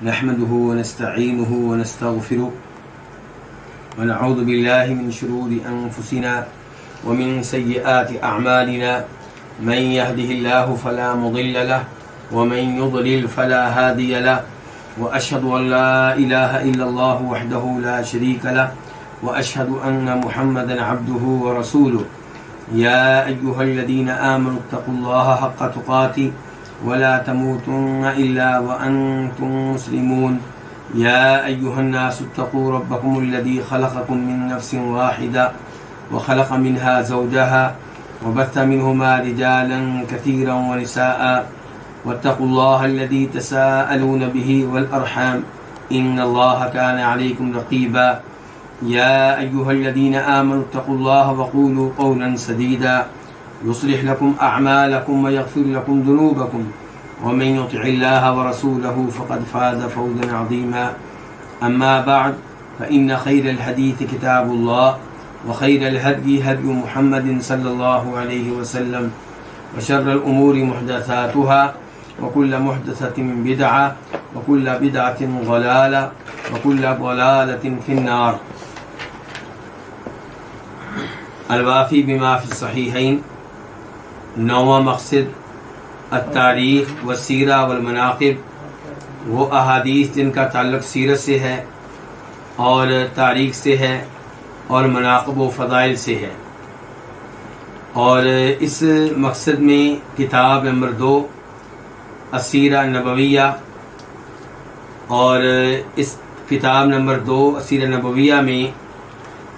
नहमदुहु व नस्तईनुहु व नस्तगफिरुहु व नऊज़ु बिल्लाहि मिन शुरूरि अनफुसिना व मिन सय्यिआति अअमालिना मन यहदिहिल्लाहु फला मुदिल्ल लहु व मन युद्लिल फला हादिय लहु व अशहदु अन ला इलाहा इल्लल्लाहु वहदहु ला शरीक लहु व अशहदु अन्न मुहम्मदन अब्दुहु व रसूलुहु या अय्युहल्लज़ीना आमनु इत्तक़ुल्लाहा हक़्क़ तुक़ातिहि वला तमूतुन्ना इल्ला व अंतुम मुस्लिमून या अय्युहन्नासु इत्तक़ू रब्बकुमुल्लज़ी ख़लक़कुम मिन नफ्सिन वाहिदा व ख़लक़ मिन्हा ज़ौजहा व बस्स मिन्हुमा रिजालन कसीरन व निसाअ वत्तक़ुल्लाहा अल्लज़ी तसाअलून बिही वल अर्हाम इन्नल्लाहा काना अलैकुम रक़ीबा या अय्युहल्लज़ीना आमनु इत्तक़ुल्लाहा व क़ूलू क़ौलन सदीदा युस्लिह लकुम अअमालकुम व यग़फिर लकुम ज़ुनूबकुम व मन युतिइल्लाह व रसूलहु फ़क़द फ़ाज़ फ़ौज़न अज़ीमा अम्मा बअद फ़इन्न ख़ैरल हदीस किताबुल्लाह व ख़ैरल हदी हदी मुहम्मदिन सल्लल्लाहु अलैहि वसल्लम व शर्रल उमूरि मुहदसातुहा व कुल्ल मुहदसतिन बिदअह व कुल्ल बिदअतिन ज़लाला व कुल्ल ज़लालतिन फ़िन्नार। अल-वाफ़ी बिमा फ़ी सहीहैन। नौवां मक़सद अत-तारीख़ व सीरा वल मनाक़िब, वो अहादीस जिनका ताल्लुक़ सीरत से है और तारीख़ से है और मनाक़िब व फ़ज़ाइल से है। और इस मक़सद में किताब नंबर 2 अस्सीरा नबविया, और इस किताब नंबर 2 अस्सीरा नबविया में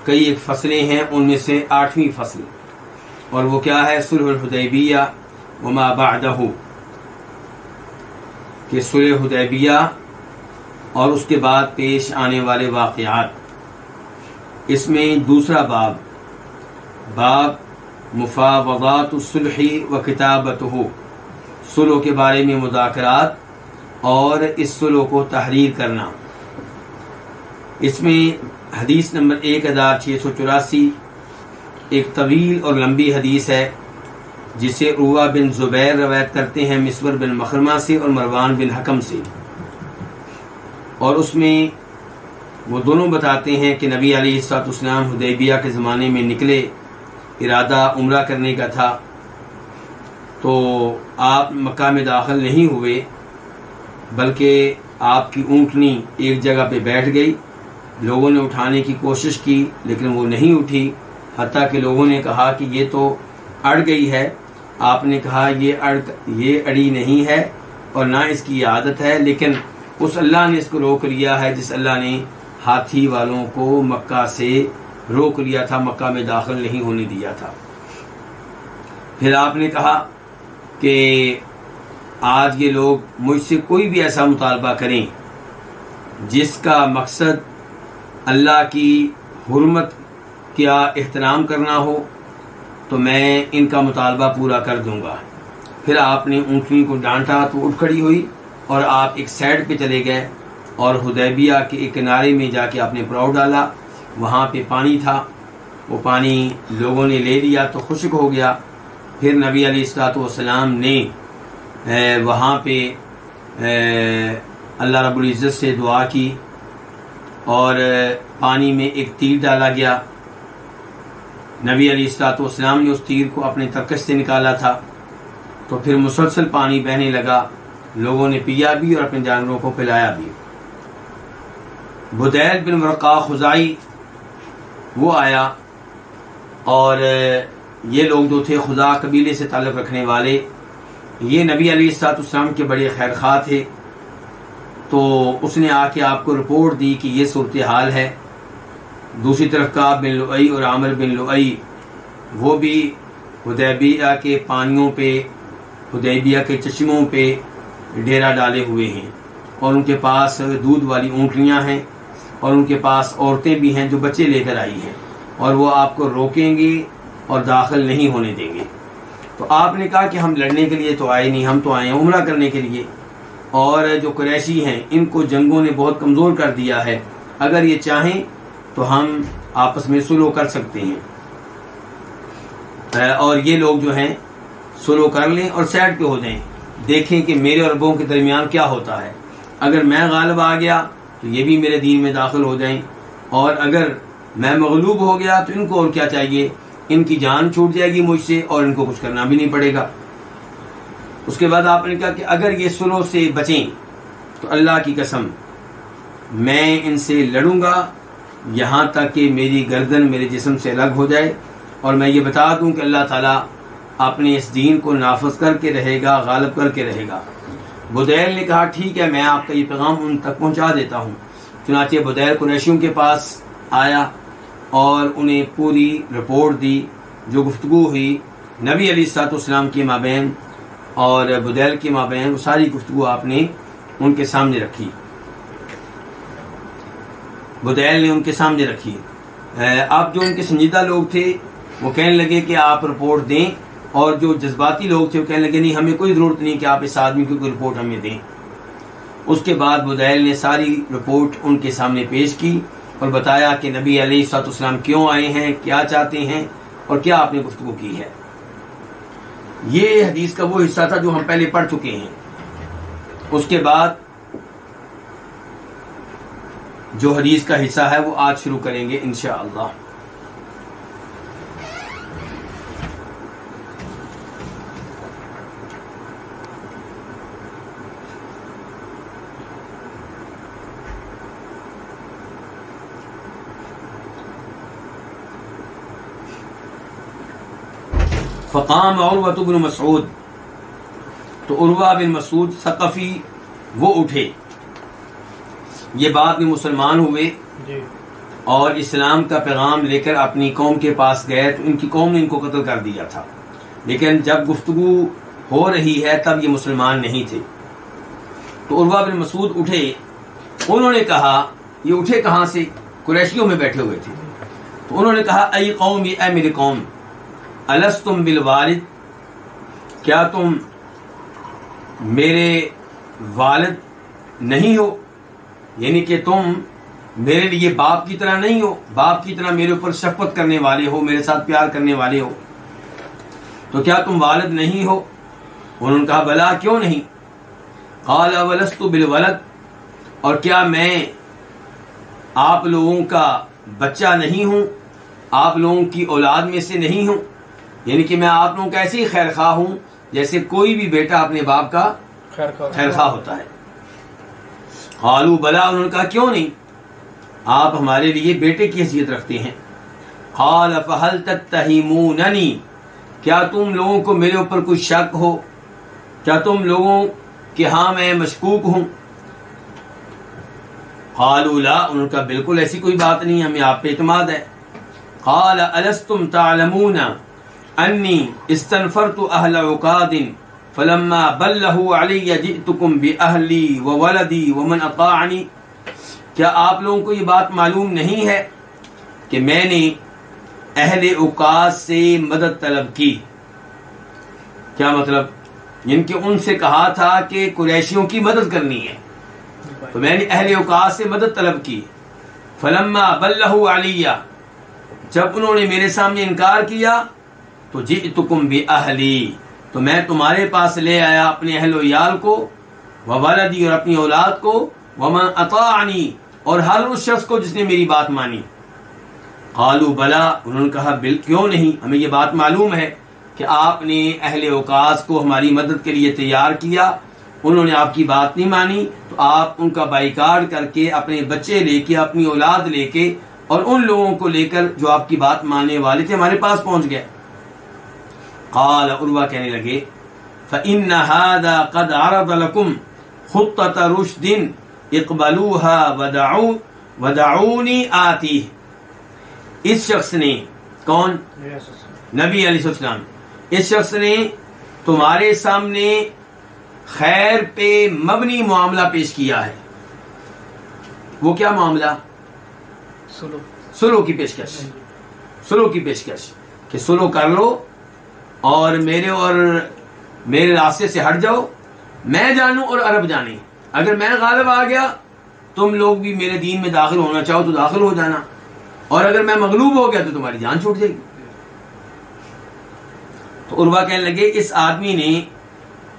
कई एक फ़सलें हैं, उनमें से 8वीं फ़सल, और वो क्या है? सुलहुल हुदैबिया व मा बअदहु, कि सुलह हुदैबिया और उसके बाद पेश आने वाले वाक़यात। इसमें दूसरा बाब मुफ़ावज़ातुस सुल्ही व किताबतुहु, सुलह के बारे में मुज़ाकरात और इस सुलह को तहरीर करना। इसमें हदीस नंबर 1684 एक तवील और लंबी हदीस है, जिसे उर्वा बिन ज़ुबैर रवायत करते हैं मिस्वर बिन मखरमा से और मरवान बिन हकम से। और उसमें वो दोनों बताते हैं कि नबी अलैहिस्सलाम हुदैबिया के ज़माने में निकले, इरादा उम्रा करने का था, तो आप मक्का में दाखिल नहीं हुए, बल्कि आपकी ऊँटनी एक जगह पे बैठ गई। लोगों ने उठाने की कोशिश की लेकिन वो नहीं उठी, हत्ता कि लोगों ने कहा कि ये तो अड़ गई है। आपने कहा ये अड़ी नहीं है और ना इसकी आदत है, लेकिन उस अल्लाह ने इसको रोक लिया है जिस अल्लाह ने हाथी वालों को मक्का से रोक लिया था, मक्का में दाखिल नहीं होने दिया था। फिर आपने कहा कि आज ये लोग मुझसे कोई भी ऐसा मुतालबा करें जिसका मकसद अल्लाह की हुर्मत क्या एहतराम करना हो, तो मैं इनका मुतालबा पूरा कर दूंगा। फिर आपने ऊँटनी को डांटा तो उठ खड़ी हुई और आप एक साइड पे चले गए और हुदैबिया के एक किनारे में जाके आपने पड़ाव डाला। वहाँ पे पानी था, वो पानी लोगों ने ले लिया तो खुश्क हो गया। फिर नबी अलैहिस्सलाम ने वहाँ पे अल्लाह रब्बुल इज़्ज़त से दुआ की और पानी में एक तीर डाला गया। नबी अलैहिस्सलाम ने उस तीर को अपने तरकश से निकाला था, तो फिर मुसलसल पानी बहने लगा। लोगों ने पिया भी और अपने जानवरों को पिलाया भी। बुदैल बिन वरक़ा खुज़ाई वो आया, और ये लोग जो थे खुदा कबीले से ताल्लुक़ रखने वाले, ये नबी अलैहिस्सलाम के बड़े खैरख़्वाह थे। तो उसने आके आपको रिपोर्ट दी कि ये सूरत हाल है। दूसरी तरफ काब बिन लुअई और आमिर बिन लुअई वो भी हुदैबिया के पानियों पे, हुदैबिया के चश्मों पे डेरा डाले हुए हैं, और उनके पास दूध वाली ऊँटनियाँ हैं और उनके पास औरतें भी हैं जो बच्चे लेकर आई हैं, और वो आपको रोकेंगे और दाखिल नहीं होने देंगे। तो आपने कहा कि हम लड़ने के लिए तो आए नहीं, हम तो आए हैं उम्रा करने के लिए, और जो कुरैशी हैं इनको जंगों ने बहुत कमज़ोर कर दिया है, अगर ये चाहें तो हम आपस में सुलह कर सकते हैं, और ये लोग जो हैं सुलह कर लें और साइड पे हो जाएं, देखें कि मेरे और अरबों के दरमियान क्या होता है। अगर मैं गालिब आ गया तो ये भी मेरे दीन में दाखिल हो जाएं, और अगर मैं मगलूब हो गया तो इनको और क्या चाहिए, इनकी जान छूट जाएगी मुझसे और इनको कुछ करना भी नहीं पड़ेगा। उसके बाद आपने कहा कि अगर ये सुलह से बचें तो अल्लाह की कसम मैं इनसे लड़ूंगा यहाँ तक कि मेरी गर्दन मेरे जिस्म से अलग हो जाए, और मैं ये बता दूं कि अल्लाह ताला अपने इस दीन को नाफज करके रहेगा, गालिब करके रहेगा। बुदैल ने कहा ठीक है, मैं आपका ये पैगाम उन तक पहुंचा देता हूँ। चुनाचे बुदैल कुरैशियों के पास आया और उन्हें पूरी रिपोर्ट दी, जो गुफ्तगू हुई नबी अलैहिस्सलाम के माबैन और बुदैल के माबैन, वो सारी गुफ्तगू आपने उनके सामने रखी, बुदैल ने उनके सामने रखी। अब जो उनके संजीदा लोग थे वो कहने लगे कि आप रिपोर्ट दें, और जो जज्बाती लोग थे वो कहने लगे नहीं, हमें कोई ज़रूरत नहीं कि आप इस आदमी की कोई रिपोर्ट हमें दें। उसके बाद बुदैल ने सारी रिपोर्ट उनके सामने पेश की और बताया कि नबी अलैहिस्सलाम क्यों आए हैं, क्या चाहते हैं और क्या आपने गुफ्तगू की है। ये हदीस का वो हिस्सा था जो हम पहले पढ़ चुके हैं। उसके बाद जो हदीस का हिस्सा है वो आज शुरू करेंगे इंशाअल्लाह। फ़क़ाम उर्वा बिन मसूद, तो उर्वा बिन मसूद सक़फ़ी वो उठे, ये बाद में मुसलमान हुए और इस्लाम का पैगाम लेकर अपनी कौम के पास गए, तो इनकी कौम ने इनको कत्ल कर दिया था। लेकिन जब गुफ्तगू हो रही है तब ये मुसलमान नहीं थे। तो उर्वा बिन मसूद उठे, उन्होंने कहा, ये उठे कहाँ से, कुरैशियों में बैठे हुए थे। तो उन्होंने कहा अय कौम, ये मेरी कौम, अलस्तुम बिल वालिद, क्या तुम मेरे वालिद नहीं हो, यानी कि तुम मेरे लिए बाप की तरह नहीं हो, बाप की तरह मेरे ऊपर शफकत करने वाले हो, मेरे साथ प्यार करने वाले हो, तो क्या तुम वालिद नहीं हो। उन्होंने कहा भला क्यों नहीं। क़ाल वलस्तु बिल वलद, और क्या मैं आप लोगों का बच्चा नहीं हूं, आप लोगों की औलाद में से नहीं हूं, यानी कि मैं आप लोगों का ऐसे ही खैर खा हूं जैसे कोई भी बेटा अपने बाप का खैर खा होता है। क़ालू बला, उन्होंने कहा क्यों नहीं, आप हमारे लिए बेटे की हैसियत रखते हैं। क़ाल फ़हल तत्तहिमूननी, क्या तुम लोगों को मेरे ऊपर कुछ शक हो, क्या तुम लोगों कि हाँ मैं मशकूक हूं। क़ालू ला, उन्होंने कहा बिल्कुल ऐसी कोई बात नहीं, हमें आप पे इत्मीनान है। क़ाल अलस्तुम तालमून अन्नी इस्तनफरतु अहल उकादिन फलम्मा बल्लहु अलैया जिअतुकुम बिअहली व वलदी व मन अताअनी, क्या आप लोगों को ये बात मालूम नहीं है कि मैंने अहले उकाद से मदद तलब की। क्या मतलब, जिनके उनसे कहा था कि कुरैशियों की मदद करनी है, तो मैंने अहले उकाद से मदद तलब की। फलम्मा बल्लहु अलैया, जब उन्होंने मेरे सामने इनकार किया, तो जिअतुकुम बिअहली, तो मैं तुम्हारे पास ले आया अपने अहल याल को, व वलदी, और अपनी औलाद को, व मन अताअनी, और हर उस शख्स को जिसने मेरी बात मानी। क़ालू बला, उन्होंने कहा बिल क्यों नहीं, हमें ये बात मालूम है कि आपने अहले औकास को हमारी मदद के लिए तैयार किया, उन्होंने आपकी बात नहीं मानी, तो आप उनका बाइकाट करके अपने बच्चे लेके, अपनी औलाद लेके और उन लोगों को लेकर जो आपकी बात मानने वाले थे हमारे पास पहुंच गए। क़ाल, उर्वा कहने लगे, फ़इन्न हाज़ा क़द अरद लकुम ख़ुत्तत रुश्दिन इक़बलूहा वदऊनी आती। इस शख्स ने, कौन, नबी अलैहिस्सलाम, इस शख्स ने तुम्हारे सामने खैर पे मबनी मामला पेश किया है। वो क्या मामला, सुलह की पेशकश, सुलह की पेशकश कि सुलह कर लो और मेरे रास्ते से हट जाओ, मैं जानूं और अरब जाने, अगर मैं गालिब आ गया तुम लोग भी मेरे दीन में दाखिल होना चाहो तो दाखिल हो जाना, और अगर मैं मगलूब हो गया तो तुम्हारी जान छूट जाएगी। तो उर्वा कहने लगे, इस आदमी ने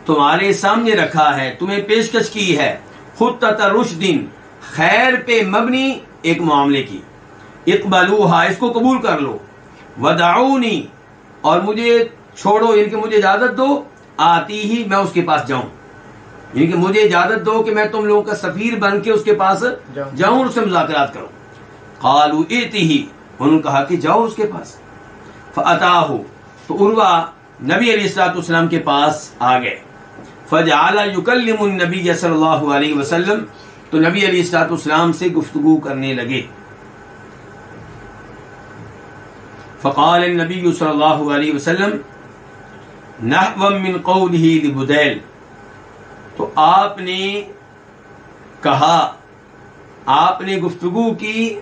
तुम्हारे सामने रखा है, तुम्हें पेशकश की है खुत्तत रुश्दिन, खैर पे मबनी एक मामले की, इक़बलूहा, इसको कबूल कर लो, वदऊनी, और मुझे छोड़ो, इनके मुझे इजाजत दो, आती ही, मैं उसके पास जाऊं, यानी कि मुझे इजाजत दो कि मैं तुम लोगों का सफीर बन के उसके पास जाऊं और उससे मुज़ाकरात करूं। क़ालू इतिही, उन्होंने कहा कि जाओ उसके पास। फ़अताहु, तो उर्वा नबी अलैहिस्सलाम के पास आ गए। फ़जअला युकल्लिमु नबी सल्लल्लाहु अलैहि वसल्लम, तो नबी अलैहिस्सलाम से गुफ्तगू करने लगे। फ़क़ाल नबी सल्लल्लाहु अलैहि वसल्लम नहवम मिन क़ौलिही लिबुदैल, तो आपने कहा, आपने गुफ्तगू की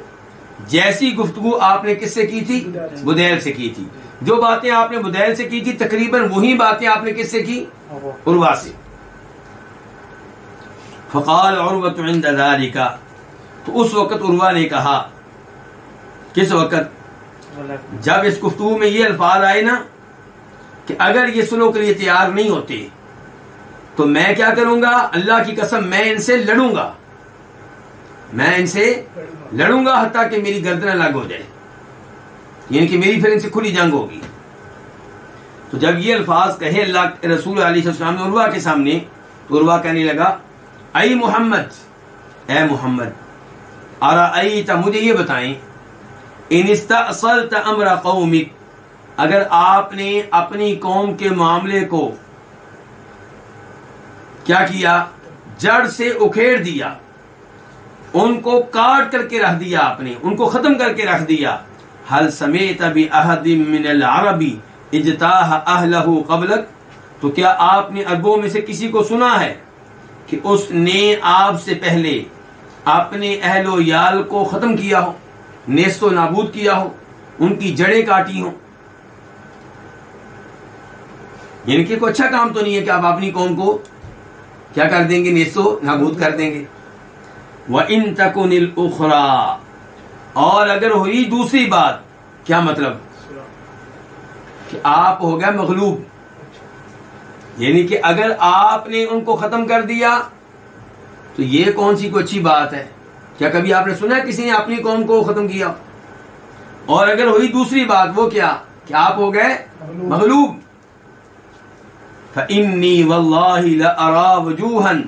जैसी गुफ्तगू आपने किससे की थी? बुदैल से की थी। जो बातें आपने बुदैल से की थी तकरीबन वही बातें आपने किससे की? उर्वा से। फ़क़ाल उर्वतु इंद ज़ालिका, तो उस वक़्त उर्वा ने कहा, किस वक़्त? जब इस गुफ्तगू में ये अल्फाज आए ना कि अगर ये सुनो के लिए तैयार नहीं होते तो मैं क्या करूंगा, अल्लाह की कसम मैं इनसे लड़ूंगा, मैं इनसे लड़ूंगा हत्ता कि मेरी गर्दन अलग हो जाए, यानी कि मेरी फिर इनसे खुली जंग होगी। तो जब ये अल्फाज कहे अल्लाह के रसूल अलैहिस्सलाम ने उर्वा के सामने, तो उर्वा कहने लगा, आई मोहम्मद, ए मोहम्मद, अराअयत, मुझे ये बताएं, इन इस्तअसलत अम्र कौमिक, अगर आपने अपनी कौम के मामले को क्या किया, जड़ से उखेड़ दिया, उनको काट करके रख दिया, आपने उनको खत्म करके रख दिया, हल समेत बि अहदिम मिनल अरबी इजताह अहलहु क़बलक, तो क्या आपने अरबों में से किसी को सुना है कि उसने आपसे पहले अपने अहलो याल को खत्म किया हो, नेस्तो नाबूद किया हो, उनकी जड़ें काटी हो? यानी कि कोई अच्छा काम तो नहीं है कि आप अपनी कौम को क्या कर देंगे, नेस्तो नाबूद कर देंगे। व इन तकुनिल उखरा, और अगर हुई दूसरी बात, क्या मतलब कि आप हो गया मगलूब, यानी कि अगर आपने उनको खत्म कर दिया तो ये कौन सी कोई अच्छी बात है? क्या कभी आपने सुना है किसी ने अपनी कौम को खत्म किया? और अगर हुई दूसरी बात, वो क्या कि आप हो गए मगलूब। फ़इन्नी वल्लाहि लअरा वजूहन,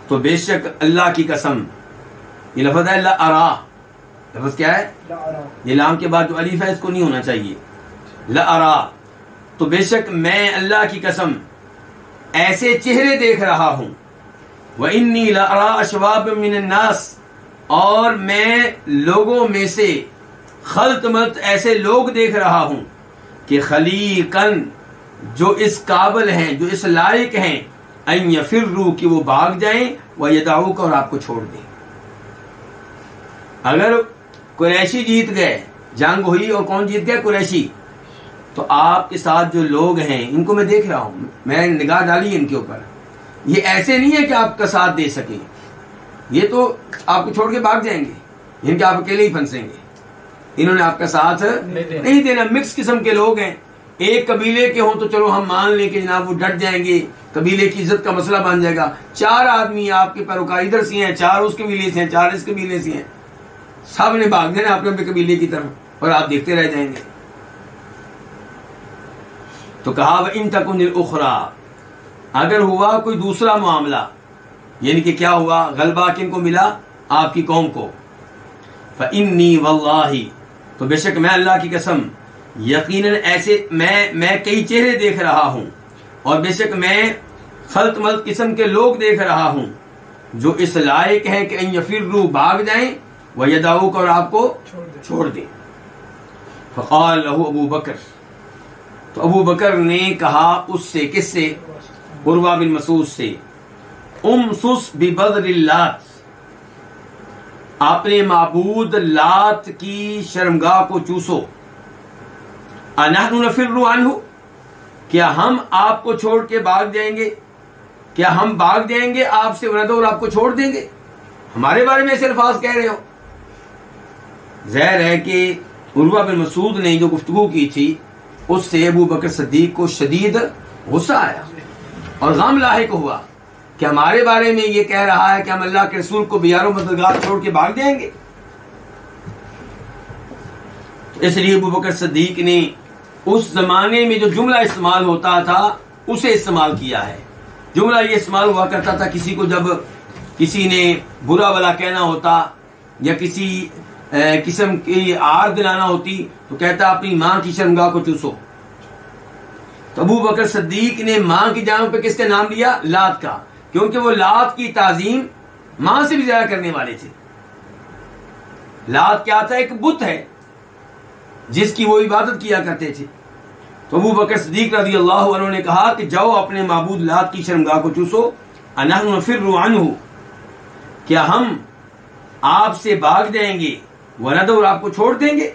तो बेशक अल्लाह की कसम, ये लफ्ज़ है लअरा, लफ्ज़ क्या है? ये लाम के बाद जो अलीफ है इसको नहीं होना चाहिए, लअरा, तो बेशक मैं अल्लाह की कसम ऐसे चेहरे देख रहा हूं, व इन्नी लअरा अशवाब मिनन नास, और मैं लोगों में से खल्त मल्त ऐसे लोग देख रहा हूं कि खलीकन, जो इस काबिल हैं, जो इस लायक हैं, अन यफिर्रू, कि वो भाग जाएं, व यदाऊक, और आपको छोड़ दें। अगर कुरैशी जीत गए, जंग हुई और कौन जीत गया? कुरैशी, तो आपके साथ जो लोग हैं इनको मैं देख रहा हूं, मैं निगाह डाली इनके ऊपर, ये ऐसे नहीं है कि आपका साथ दे सकें, ये तो आपको छोड़ के भाग जाएंगे, इनके आप अकेले ही फंसेंगे, इन्होंने आपका साथ नहीं देना। मिक्स किस्म के लोग हैं, एक कबीले के हों तो चलो हम मान लें कि जनाब वो डट जाएंगे, कबीले की इज्जत का मसला बन जाएगा। चार आदमी आपके पैरोकार इधर से हैं, चार उस कबीले से हैं, चार इस कबीले से हैं, सब ने भाग देना अपने अपने कबीले की तरफ और आप देखते रह जाएंगे। तो कहा व इन तकुनिल उखरा, अगर हुआ कोई दूसरा मामला, यानी कि क्या हुआ, गलबा किन को मिला? आपकी कौम को। फ़इन्नी वल्लाही, तो बेशक मैं अल्लाह की कसम, यकीनन ऐसे मैं कई चेहरे देख रहा हूं, और बेशक मैं खल्त मल्त किस्म के लोग देख रहा हूं जो इस लायक हैं कि अन यफिर्रू, भाग जाएं, व यदाऊक, और आपको छोड़ दें। फ़क़ाल लहू अबू बकर, तो अबू बकर ने कहा उससे, किससे? उर्वा बिन मसूद से, उमसुस बिबद्रिल्लात, आपने माबूद लात की शर्मगाह को चूसो। अनहनु नफिर्रु अन्हु, क्या हम आपको छोड़ के भाग जाएंगे? क्या हम भाग जाएंगे आपसे और आपको छोड़ देंगे? हमारे बारे में ऐसे अल्फाज कह रहे हो? ज़ाहिर है कि उर्वा बिन मसूद ने जो गुफ्तगू की थी उससे अबू बकर सिद्दीक को शदीद गुस्सा आया और गम लाहिक हुआ कि हमारे बारे में ये कह रहा है कि हम अल्लाह के रसूल को बियारो मददगार छोड़ के भाग जाएंगे। इसलिए अबू बकर सिद्दीक ने उस जमाने में जो जुमला इस्तेमाल होता था उसे इस्तेमाल किया है। जुमला ये इस्तेमाल हुआ करता था किसी को जब किसी ने बुरा भला कहना होता या किसी किस्म की आर दिलाना होती तो कहता अपनी माँ की शर्मगाह को चूसो। तो अबू बकर सिद्दीक ने माँ की जान पे किसका नाम लिया? लात का, क्योंकि वो लात की ताजीम माँ से भी ज्यादा करने वाले थे। लात क्या था? एक बुत है जिसकी वो इबादत किया करते थे। तो अबू बकर सिद्दीक रज़ी अल्लाहु अन्हु ने कहा कि जाओ अपने माबूद लात की शर्मगाह को चूसो। अनहनु नफिर्रु अन्हु, क्या हम आपसे भाग जाएंगे? वनद, और आपको छोड़ देंगे?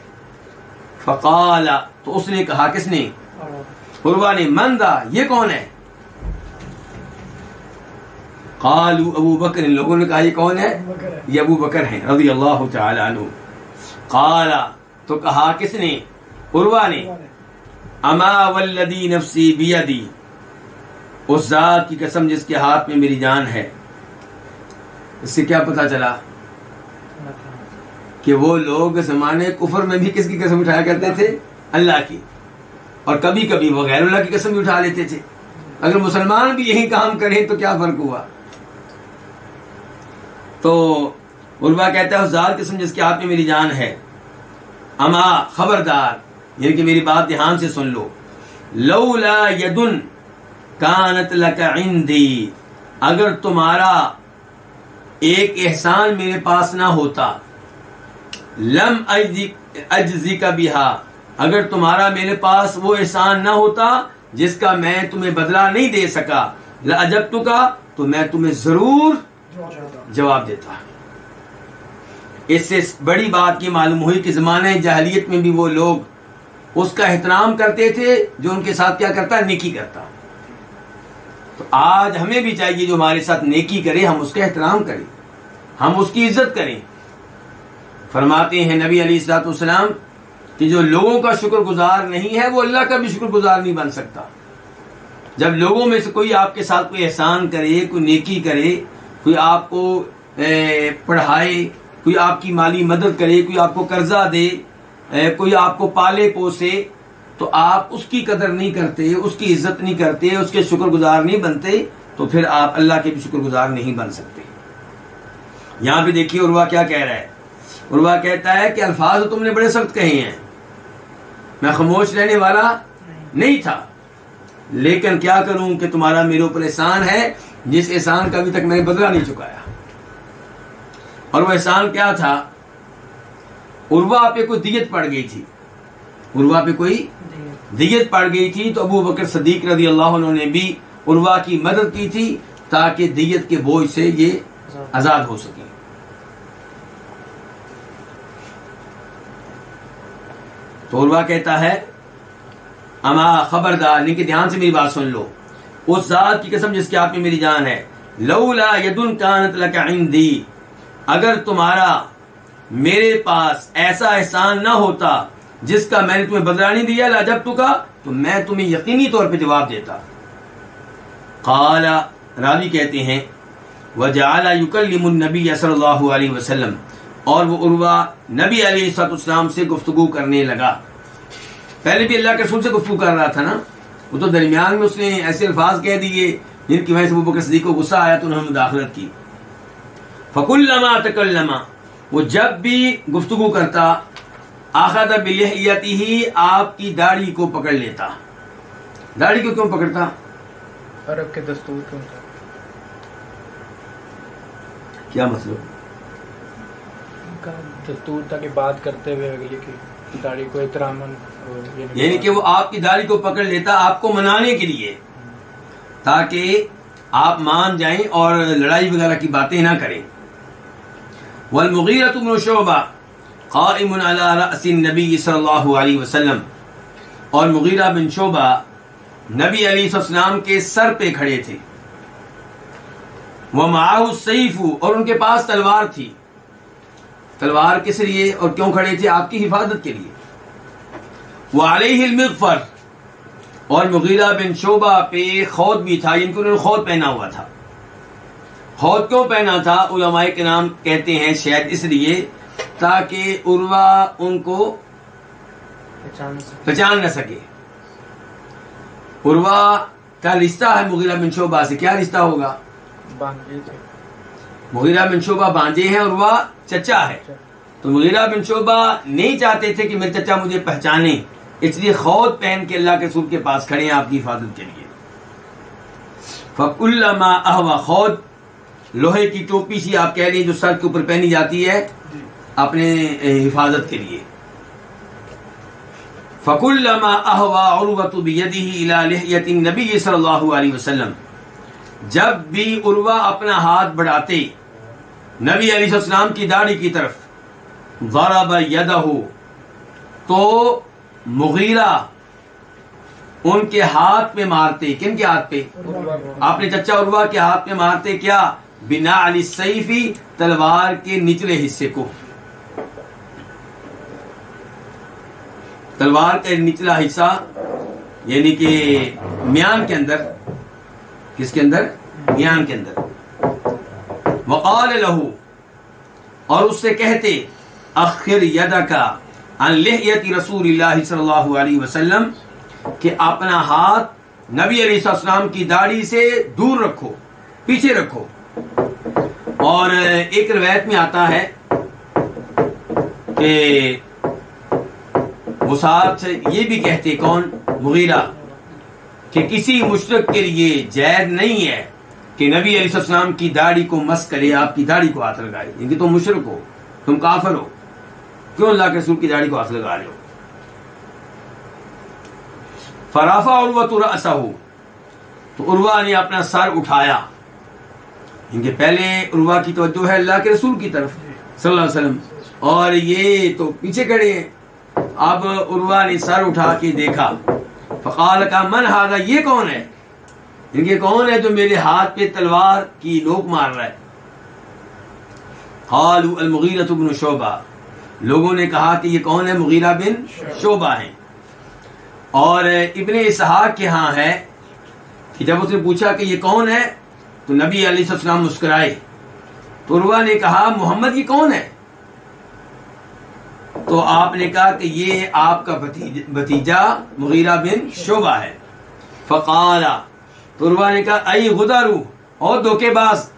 फकाला, तो उसने कहा, किसने? उर्वा ने, मंदा, ये कौन है? कालू अबू बकर, इन लोगों ने कहा ये कौन है? ये अबू बकर हैं रज़ी अल्लाहु तआला अन्हु। काला, तो कहा किसने? उर्वा ने, अमा वल्लदी नफ्सी बियदी, उस जात की कसम जिसके हाथ में मेरी जान है। इससे क्या पता चला कि वो लोग ज़माने कुफर में भी किसकी कसम उठाया करते थे? अल्लाह की, और कभी कभी वो गैर अल्लाह की कसम भी उठा लेते थे। अगर मुसलमान भी यही काम करें तो क्या फर्क हुआ? तो उर्वा कहता है उस जात की कसम जिसके हाथ में मेरी जान है, अमा, खबरदार, यानी कि मेरी बात ध्यान से सुन लो, लौला यदुन कानत लका इंदी, अगर तुम्हारा एक एहसान मेरे पास ना होता, लम अज्जी का बिहा, अगर तुम्हारा मेरे पास वो एहसान ना होता जिसका मैं तुम्हें बदला नहीं दे सका, लअजबतुका, तो मैं तुम्हें जरूर जवाब देता। इससे बड़ी बात की मालूम हुई कि ज़माने जाहिलियत में भी वो लोग उसका एहतराम करते थे जो उनके साथ क्या करता? नेकी करता। तो आज हमें भी चाहिए जो हमारे साथ नेकी करे हम उसका एहतराम करें, हम उसकी इज्जत करें। फरमाते हैं नबी अलैहिस्सलाम कि जो लोगों का शुक्रगुजार नहीं है वो अल्लाह का भी शुक्रगुजार नहीं बन सकता। जब लोगों में से कोई आपके साथ कोई एहसान करे, कोई नेकी करे, कोई आपको पढ़ाए, कोई आपकी माली मदद करे, कोई आपको कर्जा दे, कोई आपको पाले पोसे, तो आप उसकी कदर नहीं करते, उसकी इज्जत नहीं करते, उसके शुक्रगुजार नहीं बनते, तो फिर आप अल्लाह के भी शुक्रगुजार नहीं बन सकते। यहां पे देखिए उर्वा क्या कह रहा है। उर्वा कहता है कि अल्फाज तो तुमने बड़े सख्त कहे हैं, मैं खामोश रहने वाला नहीं था, लेकिन क्या करूं कि तुम्हारा मेरे ऊपर एहसान है जिस एहसान का अभी तक मैंने बदला नहीं चुकाया। और वो एहसान क्या था? उर्वा पे कोई दियत पड़ गई थी, उर्वा पे कोई दियत पड़ गई थी, तो अबू बकर सिद्दीक रज़ी अल्लाहु अन्हु ने भी उर्वा की मदद की थी ताकि दियत के बोझ से ये आजाद हो सके। तो उर्वा कहता है, अमा, खबरदार, लेकिन ध्यान से मेरी बात सुन लो, उस जात की कसम जिसके हाथ में मेरी जान है, लौला यदुन कानत लका इंदी, अगर तुम्हारा मेरे पास ऐसा एहसान ना होता जिसका मैंने तुम्हें बदला नहीं दिया, लाजबतुका, तो मैं तुम्हें यकीनी तौर पे जवाब देता। काला, रावी कहते हैं, वजअला युकल्लिमुन नबी सल्लल्लाहु अलैहि वसल्लम, और वो उर्वा नबी अलैहिस्सलाम से गुफ्तगू करने लगा। पहले भी अल्लाह के रसूल से गुफ्तगू कर रहा था ना, वो तो दरमियान में उसने ऐसे अल्फाज कह दिए जिनकी वजह से अबू बकर सिद्दीक को गुस्सा आया तो उन्होंने मुदाखलत की। फकुल्लमा तकल्लमा, वो जब भी गुफ्तगू करता, आखद बिलिहयतिही, आपकी दाढ़ी को पकड़ लेता। दाढ़ी को क्यों पकड़ता? अरब के दस्तूर क्यों था? क्या मतलब? दस्तूर था कि बात करते हुए अगले की दाढ़ी को एहतरामन, यानी कि वो आपकी दाढ़ी को पकड़ लेता आपको मनाने के लिए, ताकि आप मान जाएं और लड़ाई वगैरह की बातें ना करें। वल मुगीरा बिन शुअबा काइमुन अला रअसी नबी सल्लल्लाहु अलैहि वसल्लम, और मुगीरा बिन शुअबा नबी अलैहिस्सलाम के सर पे खड़े थे। वह माहु सैफु, और उनके पास तलवार थी। तलवार किस लिए और क्यों खड़े थे? आपकी हिफाजत के लिए। वह अलैहिल मिग़फ़र, और मुगीरा बिन शुअबा पे खौद भी था, इनको उन्होंने खौद पहना हुआ था। खौद क्यों पहना था? उलमाए के नाम कहते हैं शायद इसलिए ताकि उर्वा उनको पहचान न सके। उर्वा का रिश्ता है मुगीरा बिन शोबा से, क्या रिश्ता होगा? बांजे थे। मुगीरा बिन शोबा बांजे हैं, उर्वा चचा है। तो मुगीरा बिन शोबा नहीं चाहते थे कि मेरे चचा मुझे पहचाने, इसलिए खौद पहन के अल्लाह के रसूल के पास खड़े हैं आपकी हिफाजत के लिए। फकुल्लमा अहवा, खौद लोहे की टोपी सी आप कह लीजिए जो सर के ऊपर पहनी जाती है अपने हिफाजत के लिए। फकुल्लमा अहवा उर्वतु बियदिही इला लिहयति नबी सल्लल्लाहु अलैहि वसल्लम, जब भी उर्वा अपना हाथ बढ़ाते नबी अलैहिस्सलाम की दाढ़ी की तरफ, ज़रब यदहु, तो मुगीरा उनके हाथ में मारते। किन के हाथ पे? अपने चचा उर्वा के हाथ में मारते। क्या? बिना अली सैफी, तलवार के निचले हिस्से को। तलवार का निचला हिस्सा यानी कि म्यान के अंदर। किसके अंदर? म्यान के अंदर। वक़ाल लहू, और उससे कहते, अखिर यदका अन लिहयति रसूलिल्लाहि सल्लल्लाहु अलैहि वसल्लम, कि अपना हाथ नबी अलैहिस्सलाम की दाढ़ी से दूर रखो, पीछे रखो। और एक रिवायत में आता है कि वो साहब से ये भी कहते, कौन? मुगीरा, कि किसी मुशरिक के लिए जायज नहीं है कि नबी अलैहिस्सलाम की दाढ़ी को मस करे, आपकी दाढ़ी को हाथ लगाए, क्योंकि तुम मुशरिक हो, तुम काफिर हो, क्यों अल्लाह के रसूल की दाढ़ी को हाथ लगा रहे हो? फराफा उर्वतु रअसहु, तो उर्वा ने अपना सर उठाया। इनके पहले उर्वा की तवज्जो है अल्लाह के रसूल की तरफ सल्लल्लाहु अलैहि वसल्लम, और ये तो पीछे खड़े हैं। अब उर्वा ने सर उठा के देखा। फकाल का मन हादा, ये कौन है? इनके कौन है जो मेरे हाथ पे तलवार की नोक मार रहा है? कालू अल मुगीरा बिन शोबा, लोगों ने कहा कि ये कौन है? मुगीरा बिन शोबा है। और इब्ने इसहाक के यहाँ है कि जब उसने पूछा कि ये कौन है, तो नबी अलैहिस्सलाम मुस्कुराए। तो उर्वा ने कहा, मोहम्मद ये कौन है? तो आपने कहा कि ये आपका भतीजा मुगीरा बिन शोबा है। फकाला, तो उर्वा ने कहा, आई गुदारू, और धोखेबाज।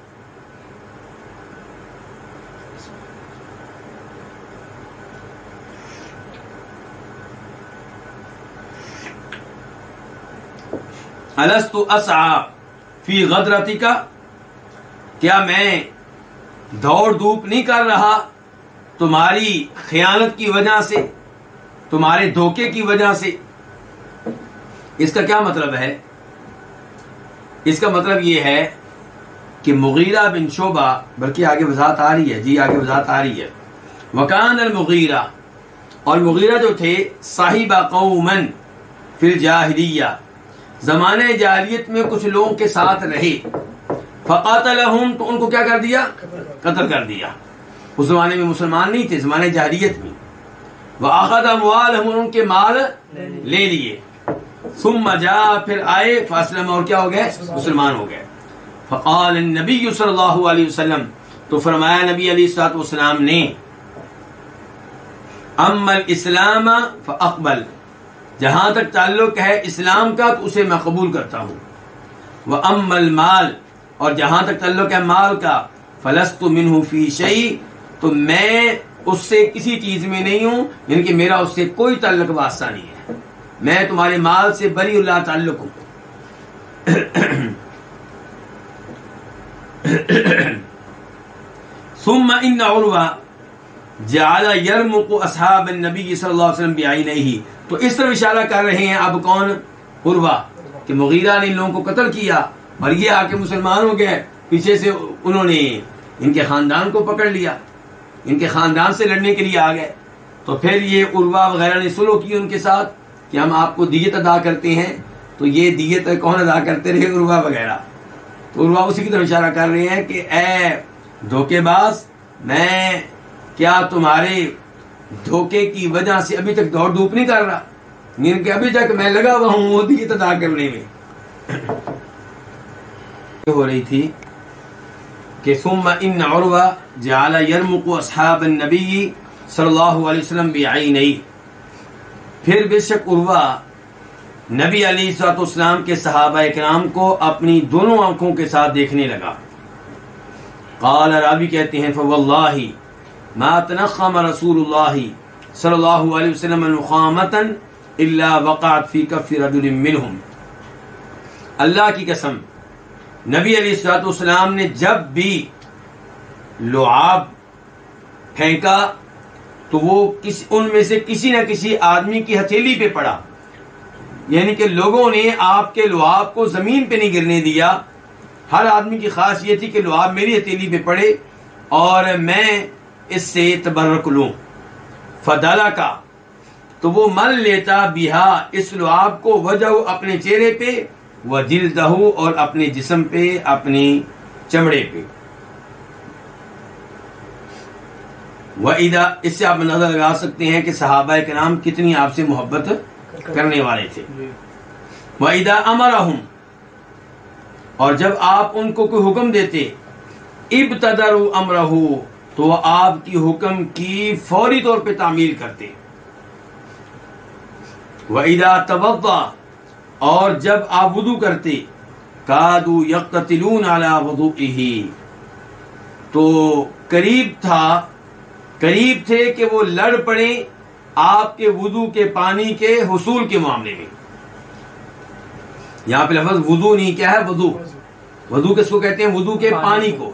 अलस्तु अस्आ फी गदरतिका, क्या मैं दौड़ धूप नहीं कर रहा तुम्हारी खयानत की वजह से, तुम्हारे धोखे की वजह से? इसका क्या मतलब है? इसका मतलब यह है कि मुगीरा बिन शोबा, बल्कि आगे वजाहत आ रही है, जी आगे वजाहत आ रही है। वकान अल मुगीरा, और मुगीरा जो थे, साहिबा कौमन फिल जाहिलिया, जमाने जाहिलियत में कुछ लोगों के साथ रहे। फकातलहुम, तो उनको क्या कर दिया? कत्ल कर दिया। उस जमाने में मुसलमान नहीं थे, जमाने जाहिलियत में। वह अखद अमवालहुम, उनके माल ले लिए। सुम्मा जा, फिर आए, फासलम, और क्या हो गए? मुसलमान हो गए। फकाल नबी सल्लल्लाहु अलैहि वसल्लम, तो फरमाया नबी अलैहिस्सलाम ने, अम्मल इस्लाम फअक़बल, जहां तक ताल्लुक है इस्लाम का तो उसे मैं कबूल करता हूं। वह अम्मल माल, और जहां तक ताल्लुक है माल का, फलस्तु मिन्हु फी शै, तो मैं उससे किसी चीज में नहीं हूं, यानी कि मेरा उससे कोई ताल्लुक वास्ता नहीं है, मैं तुम्हारे माल से बरी उल्लाह ताल्लुक हूं। सुम्मा इन्ना उर्वा जअला यरमुकु अस्हाब नबी सल्लल्लाहु अलैहि वसल्लम बिअैनिही, तो इस तरफ इशारा कर रहे हैं अब कौन? उर्वा, कि मुगीरा ने इन लोगों को कत्ल किया और ये आके मुसलमान हो गए। पीछे से उन्होंने इनके खानदान को पकड़ लिया, इनके खानदान से लड़ने के लिए आ गए। तो फिर ये उर्वा वगैरह ने सुलह की उनके साथ कि हम आपको दियत अदा करते हैं। तो ये दियत कौन अदा करते रहे? उर्वा वगैरह। तो उर्वा उसी की तरफ इशारा कर रहे हैं कि ए धोखेबाज, मैं क्या तुम्हारे धोखे की वजह से अभी तक दौड़ धूप नहीं कर रहा? कि अभी तक मैं लगा हुआ हूं वो दियत अदा करने में। हो रही थी कि सुम्मा इन उर्वा जअला यरमुकु अस्हाब नबी सल्लल्लाहु अलैहि वसल्लम बिअैनई, फिर बेशक उर्वा नबी अलैहिस्सलाम के सहाबा किराम को अपनी दोनों आंखों के साथ देखने लगा। क़ाल, रावी कहते हैं, फवल्लाहि मा तनख़्ख़म रसूलुल्लाहि सल्लल्लाहु अलैहि वसल्लम नुख़ामतन इल्ला वक़अत फ़ी कफ़्फ़ि रजुलिन मिनहुम। अल्लाह की कसम, नबी अलैहिस्सलाम ने जब भी लुआब फेंका तो वो उनमें से किसी न किसी आदमी की हथेली पे पड़ा, यानी कि लोगों ने आपके लुआब को जमीन पे नहीं गिरने दिया। हर आदमी की खास ये थी कि लुआब मेरी हथेली पे पड़े और मैं इससे तबर्रुक लूं। फदला का, तो वो मल लेता बिहा, इस लुआब को, वजह अपने चेहरे पे, व जिल्दहु, और अपने जिस्म पे, अपने चमड़े पे। व इदा, इससे आप नजर लगा सकते हैं कि सहाबा किराम कितनी आपसे मोहब्बत करने वाले थे। व इदा अमरहुम, और जब आप उनको कोई हुक्म देते, इब्तदरु अमरहु, तो आपकी हुक्म की फौरी तौर पे तामील करते। व इदा तवद्दा, और जब आप वुदू करते, कादू यक्ततिलून अला वुदूइही, तो करीब थे कि वो लड़ पड़े आपके वुदू के पानी के हुसूल के मामले में। यहां पे लफ्ज वुदू नहीं, क्या है? वुदू किसको कहते हैं? वुदू के पानी को।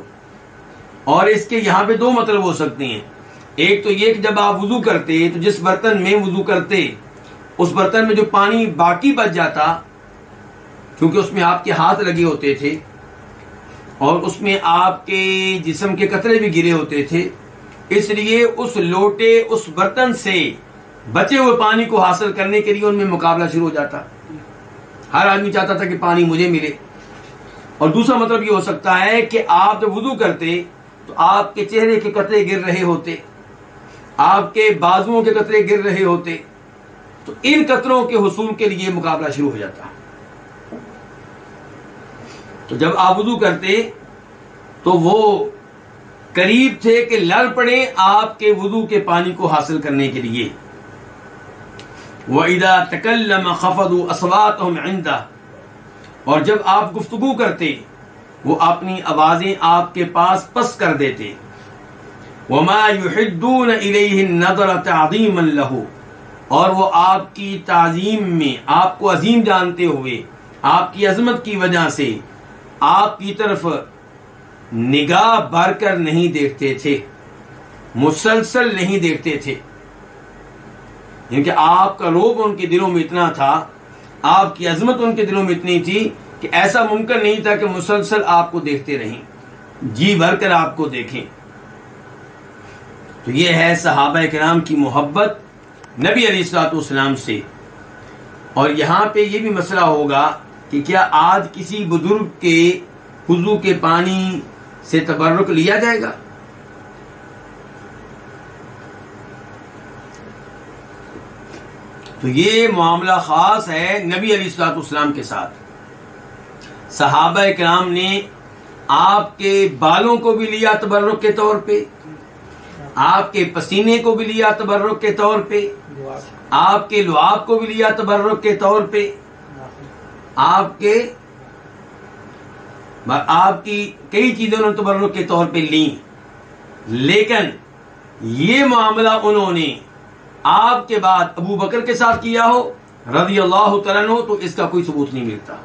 और इसके यहां पे दो मतलब हो सकते हैं। एक तो ये कि जब आप वुदू करते तो जिस बर्तन में वुदू करते उस बर्तन में जो पानी बाकी बच जाता, क्योंकि उसमें आपके हाथ लगे होते थे और उसमें आपके जिस्म के कतरे भी गिरे होते थे, इसलिए उस लोटे, उस बर्तन से बचे हुए पानी को हासिल करने के लिए उनमें मुकाबला शुरू हो जाता। हर आदमी चाहता था कि पानी मुझे मिले। और दूसरा मतलब ये हो सकता है कि आप जब वुदू करते तो आपके चेहरे के कतरे गिर रहे होते, आपके बाजुओं के कतरे गिर रहे होते, तो इन कतरों के हुसूल के लिए मुकाबला शुरू हो जाता। तो जब आप वुदू करते तो वो करीब थे कि लड़ पड़े आपके वुदू के पानी को हासिल करने के लिए। वइदा तकल्लम खफदू अस्वातहुम इंदा, और जब आप गुफ्तगू करते वो अपनी आवाजें आपके पास पस कर देते। वमा युहिद्दून इलैहि नज़र तअज़ीमन लहू, और वो आपकी ताजीम में, आपको अजीम जानते हुए, आपकी अजमत की वजह से आपकी तरफ निगाह भरकर नहीं देखते थे, मुसलसल नहीं देखते थे, क्योंकि आपका रोब उनके दिलों में इतना था, आपकी अजमत उनके दिलों में इतनी थी कि ऐसा मुमकिन नहीं था कि मुसलसल आपको देखते रहें, जी भरकर आपको देखें। तो ये है सहाबा किराम की मोहब्बत नबी अलैहिस्सलाम से। और यहां पे ये भी मसला होगा कि क्या आज किसी बुजुर्ग के वुज़ू के पानी से तबर्रुक लिया जाएगा? तो ये मामला खास है नबी अलैहिस्सलाम के साथ। सहाबा किराम ने आपके बालों को भी लिया तबर्रुक के तौर पे, आपके पसीने को भी लिया तबर्रुक के तौर पे, आपके लुआब को भी लिया तबर्रुक के तौर पे, आपकी कई चीजों ने तबर्रुक के तौर पे ली। लेकिन ये मामला उन्होंने आपके बाद अबू बकर के साथ किया हो रज़ियल्लाहु तआला अन्हु, तो इसका कोई सबूत नहीं मिलता।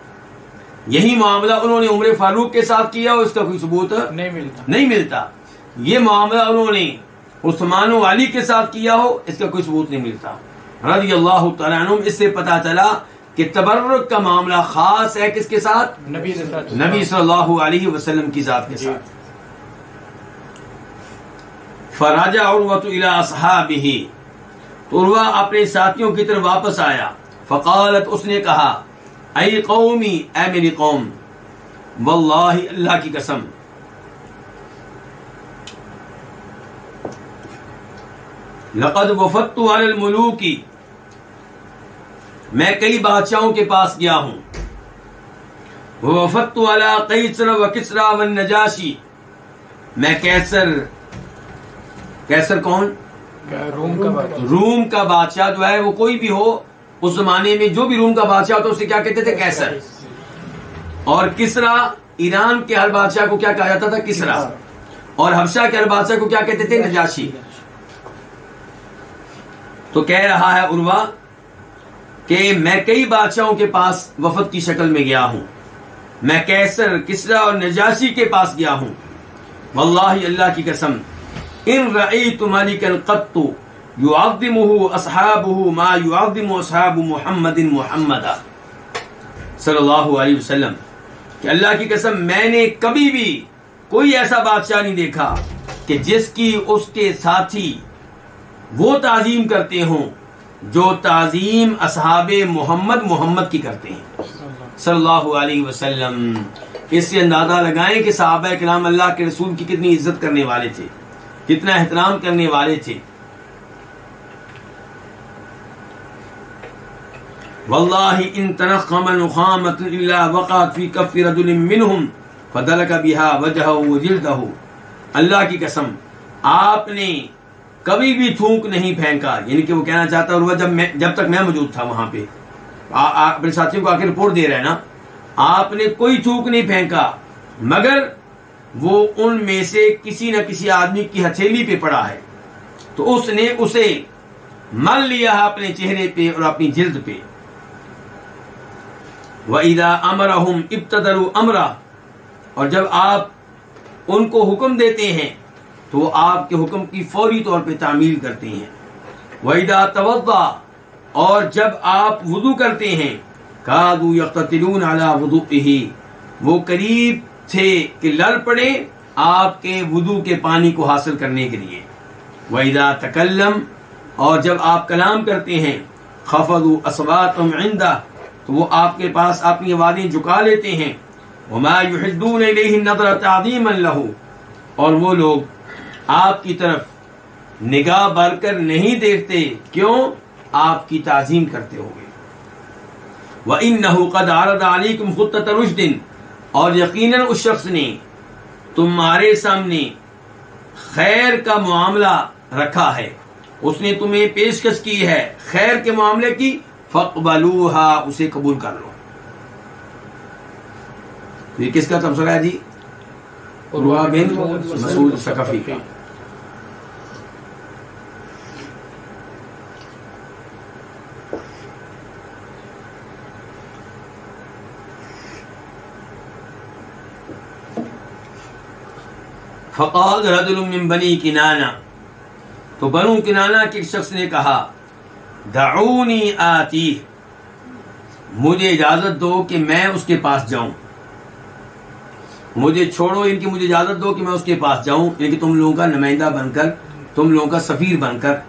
यही मामला उन्होंने उमर फारूक के साथ किया हो, इसका कोई सबूत नहीं मिलता। ये मामला उन्होंने उस्मान व अली के साथ किया हो, इसका कोई सबूत नहीं मिलता रज़ियल्लाहु तआला अन्हुम। इससे पता चला कि तबर्रुक का मामला खास है किसके साथ? नबी सल्लल्लाहु अलैहि वसल्लम की जात के साथ। फराजा उर्वतु इला अस्हाबिही, तो उर्वा अपने साथियों की तरफ वापस आया। फकालत, उसने कहा, ऐ कौमी, ऐ मेरी कौम, वल्लाहि, अल्लाह की कसम, लक़द वफ़द्तु अलल मुलूकी, मैं कई बादशाहों के पास गया हूं। वफ़द्तु अला कैसर व किसरा व नजाशी, मैं कैसर, कैसर कौन? रूम का बादशाह जो है वो कोई भी हो, उस जमाने में जो भी रूम का बादशाह होता उसे क्या कहते थे? कैसर। और किसरा, ईरान के हर बादशाह को क्या कहा जाता था? किसरा। और हबशा के हर बादशाह को क्या कहते थे? नजाशी। तो कह रहा है उर्वा कि मैं कई बादशाहों के पास वफद की शक्ल में गया हूं, मैं कैसर, किसरा और नजाशी के पास गया हूं। वल्लाहि अल्लाह की कसम, इन रअयतु मलिकन क़त्तु युअज़्ज़िमुहु अस्हाबुहु मा युअज़्ज़िमु अस्हाबु मुहम्मदिन मुहम्मदा सल्लल्लाहु अलैहि वसल्लम, कि अल्लाह की कसम मैंने कभी भी कोई ऐसा बादशाह नहीं देखा कि जिसकी उसके साथी वो ताजीम करते हों जो ताजीम असहाबे मोहम्मद मोहम्मद की करते हैं सल्लल्लाहु अलैहि वसल्लम। इससे अंदाजा लगाएं कि सहाबा किराम अल्लाह के रसूल की कितनी इज्जत करने वाले थे, कितना एहतराम करने वाले थे। वल्लाहि इन तनख़्ख़म नुख़ामतुन इल्ला वक़अत फ़ी कफ़्फ़ि रजुलिन मिनहुम फ़दलक बिहा वजहहु व जिल्दहु। अल्लाह की कसम, आपने कभी भी थूक नहीं फेंका, यानी कि वो कहना चाहता है, जब तक मैं मौजूद था वहां पे, अपने साथियों को आके रिपोर्ट दे रहे हैं ना, आपने कोई थूक नहीं फेंका मगर वो उनमें से किसी न किसी आदमी की हथेली पे पड़ा है तो उसने उसे मल लिया है अपने चेहरे पे और अपनी जिल्द पे। व इदा अमरहुम इब्तदरु अमरा, और जब आप उनको हुक्म देते हैं तो वो आपके हुक्म की फौरी तौर पे तामील करते हैं। व इदा तवद्दा, और जब आप वुदू करते हैं, कादू यक़्ततिलून अला वुदूइही, वो करीब थे कि लड़ पड़े आपके वुदू के पानी को हासिल करने के लिए। व इदा तकल्लम, और जब आप कलाम करते हैं, खफ़दू अस्वातहुम इंदा, तो वो आपके पास अपनी आवाज़ें झुका लेते हैं। वमा युहिद्दून इलैहि नज़रा ताज़ीमन लहू, और वो लोग आपकी तरफ निगाह भरकर नहीं देखते, क्यों? आपकी ताज़ीम करते होंगे। व इन्नहु क़द अरद अलैकुम ख़ुत्तत रुश्दिन, और यकीनन उस शख्स ने तुम्हारे सामने खैर का मामला रखा है, उसने तुम्हें पेशकश की है खैर के मामले की, फ़क़बलूहा, उसे कबूल कर लो। ये किसका तबसरा है जी? उर्वा बिन मसूद सकफी का। फ़क़ाल रजुलुम मिन बनी किनाना, तो बनु किनाना के शख्स ने कहा, दऊनी आती, मुझे इजाजत दो कि मैं उसके पास जाऊं, मुझे छोड़ो इनकी, मुझे इजाजत दो कि मैं उसके पास जाऊं, यानी तुम लोगों का नुमाइंदा बनकर, तुम लोगों का सफीर बनकर।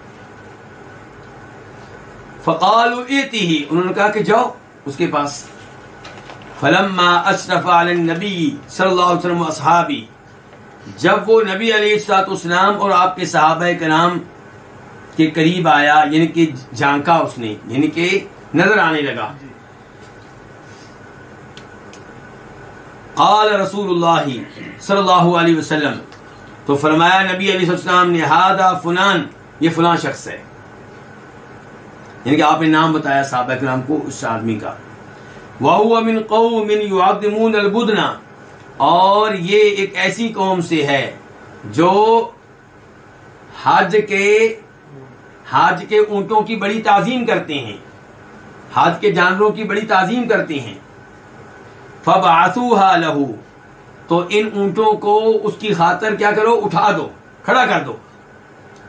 फ़क़ालू इतिही, उन्होंने कहा कि जाओ उसके पास। फलम्मा अशरफ़ अलन नबी सल्लल्लाहु अलैहि वसल्लम व अस्हाबी, जब वो नबी अलैहिस्सलाम और आपके सहाबा कराम के करीब आया, यानी कि झांका उसने, यानी कि नजर आने लगा। क़ाल रसूलुल्लाह सल्लल्लाहु अलैहि वसल्लम, तो फरमाया नबी अलैहिस्सलाम ने, हादा फुलान, ये फलां शख्स है, यानी कि आपने नाम बताया सहाबा कराम को उस आदमी का। व हुवा मिन कौमिन युअज़्ज़िमून अल-बुदना, और ये एक ऐसी कौम से है जो हज के ऊंटों की बड़ी ताजीम करते हैं, हज के जानवरों की बड़ी ताजीम करते हैं। फबअसूहा लहू, तो इन ऊंटों को उसकी खातर क्या करो, उठा दो, खड़ा कर दो,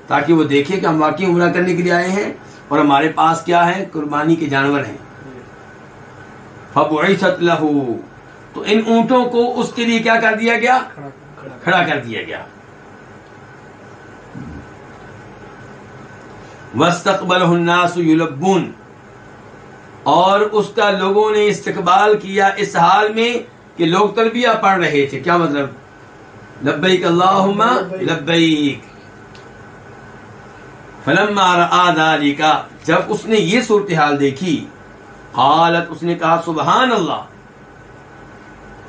ताकि वो देखे कि हम वाकई उम्रा करने के लिए आए हैं और हमारे पास क्या है, कुर्बानी के जानवर हैं। फबुइसत लहू, तो इन ऊंटों को उसके लिए क्या कर दिया गया, खड़ा कर दिया गया। वस्तक़बलहु अन्नासु युलब्बून, और उसका लोगों ने इस्तकबाल किया इस हाल में कि लोग तलबिया पढ़ रहे थे। क्या मतलब, लब्बैक अल्लाहुम्मा लब्बैक। फलम्मा रआ ज़ालिका, जब उसने ये सूरत हाल देखी, क़ालत, उसने कहा, सुबहान अल्लाह,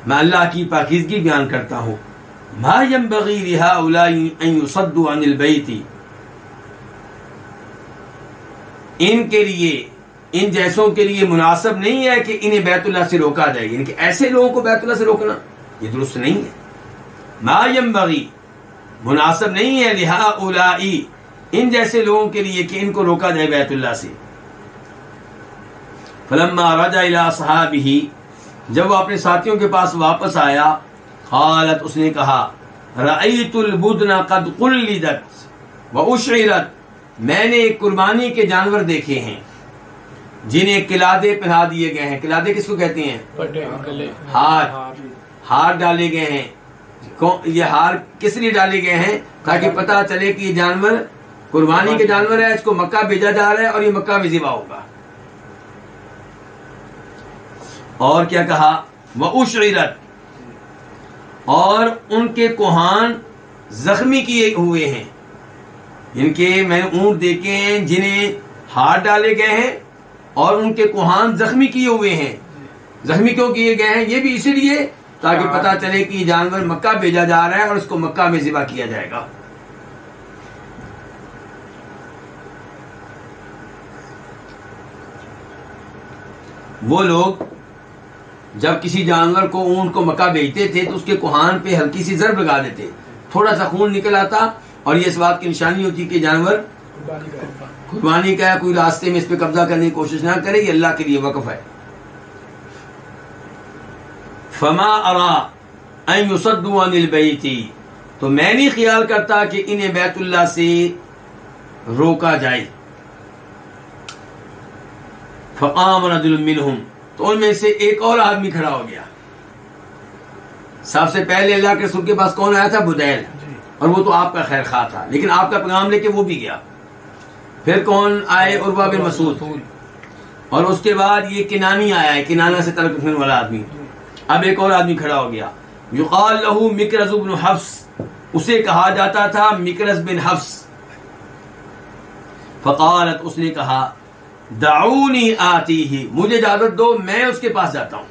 मैं अल्लाह की पाकीज़गी बयान करता हूँ, मा यंबगी लिहाउलाई अन युसद्दू अनिल बैती, इनके लिए, इन जैसों के लिए मुनासिब नहीं है कि इन्हें बैतुल्लाह से रोका जाए, इनके ऐसे लोगों को बैतुल्लाह से रोकना ये दुरुस्त नहीं है। मा यंबगी, मुनासिब नहीं है, लिहाउलाई, इन जैसे लोगों के लिए कि इनको रोका जाए बैतुल्लाह से। फलम्मा रजा इला असहाबिही, जब वो अपने साथियों के पास वापस आया, खालत, उसने कहा, रअयतुल बुदना कद कुल्लिदत व उशइरत, मैंने कुर्बानी के जानवर देखे हैं जिन्हें किलादे पहना दिए गए हैं। किलादे किसको कहते हैं? गले, हार डाले गए हैं। ये हार किस लिए डाले गए हैं? ताकि पता चले कि ये जानवर कुर्बानी के जानवर है, इसको मक्का भेजा जा रहा है और ये मक्का में ज़िबा होगा। और क्या कहा? व उशइरत, और उनके कोहान जख्मी किए हुए हैं, इनके मैंने ऊंट देखे हैं जिन्हें हार डाले गए हैं और उनके कोहान जख्मी किए हुए हैं। जख्मी क्यों किए गए हैं? ये भी इसीलिए ताकि पता चले कि जानवर मक्का भेजा जा रहा है और उसको मक्का में ज़िबा किया जाएगा। वो लोग जब किसी जानवर को, ऊंट को मक्का भेजते थे तो उसके कोहान पे हल्की सी जर्ब लगा देते, थोड़ा सा खून निकल आता और ये इस बात की निशानी होती कि जानवर कुर्बानी का है, कोई रास्ते में इस पे कब्जा करने की कोशिश ना करे, ये अल्लाह के लिए वक़्फ़ है। फमा अरा अन युसद्दू अनिल बैती, तो मैं नहीं ख्याल करता कि इन्हें बैतुल्लाह से रोका जाए। फ़क़ाम रजुलुम मिनहुम, तो उनमें से एक और आदमी खड़ा हो गया। सबसे पहले अल्लाह के रसूल के पास कौन आया था? बुदैल, और वो तो आपका खैर खा था, लेकिन आपका पैगाम लेके वो भी गया। फिर कौन आए? उर्वा बिन मसूद, और उसके बाद ये किनानी आया है, किनाना से तल्क़ रखने वाला आदमी। अब एक और आदमी खड़ा हो गया, युक़ाल लहू मिकरज़ बिन हफ्स, उसे कहा जाता था मिकरज़ बिन हफ्स। फ़क़ालत, उसने कहा, दाऊनी आती ही, मुझे इजाजत दो, मैं उसके पास जाता हूं।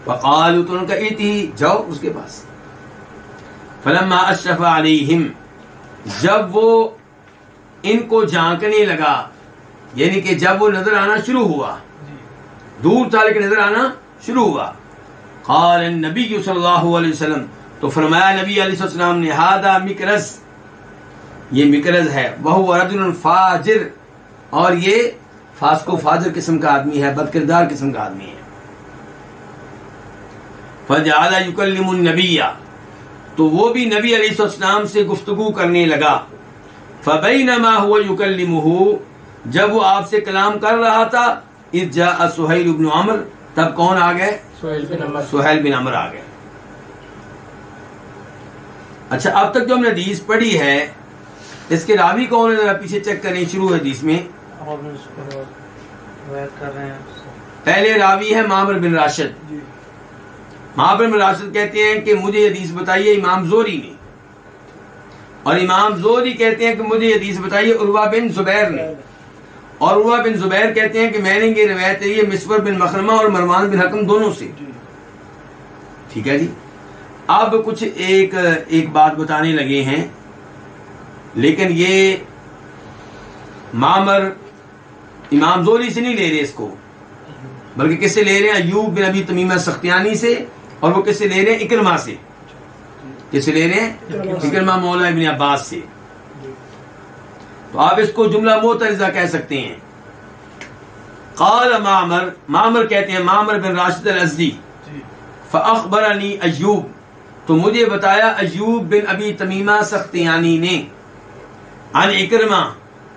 फ़क़ालू, तो उनका इती, जाओ उसके पास। फलम्मा अशरफ़ अलैहिम, जब वो इनको झांकने लगा, यानी कि जब वो नजर आना शुरू हुआ, दूर था लेकिन नजर आना शुरू हुआ। क़ाल नबी सल्लल्लाहु अलैहि वसल्लम, तो फरमाया नबी अलैहि सल्लम ने, हादा मिकरज़, ये मिकरज़ है, वह रजुल फाजिर, और ये फास्को फाजिर किस्म का आदमी है, बदकिरदार किस्म का आदमी है। फजअला युकल्लिमुन नबिय्या, तो वो भी नबी अलैहिस्सलाम से गुफ्तगू करने लगा। फबैनमा हुवा युकल्लिमुहु, जब वो आपसे कलाम कर रहा था, इज़ जाअ सुहैल इब्न अम्र, तब कौन आ गए? सुहैल बिन अम्र आ गए। अच्छा, अब तक जो हमने हदीस पढ़ी है, इसके रावी कौन है? जरा पीछे चेक करें, शुरू हदीस में पहले रावी है मामर बिन राशिद। मामर बिन राशिद कहते हैं कि मुझे हदीस बताइए इमाम ज़ोरी ने, और इमाम ज़ोरी कहते हैं कि मुझे हदीस बताइए उर्वा बिन ज़ुबैर ने, और उर्वा बिन ज़ुबैर कहते हैं कि मैंने ये रिवायत है ये मिस्वर बिन मखरमा और मरवान बिन हकम दोनों से। ठीक है जी। अब कुछ एक बात बताने लगे हैं, लेकिन ये मामर इमाम ज़ोरी से नहीं ले रहे इसको, बल्कि किससे ले रहे हैं? अय्यूब बिन अबी तमीमा सख्तियानी से, और वो किससे ले रहे हैं? इकरमा से। किससे ले रहे हैं? इकरमा मौला इब्न अब्बास से। तो आप इसको जुमला मोतरिज़ा कह सकते हैं। क़ाल मामर, मामर कहते हैं मामर बिन राशिद अल-अज़दी, फ़अख़बरनी अय्यूब, तो मुझे बताया अय्यूब बिन अबी तमीमा सख्तियानी ने, अन इकरमा,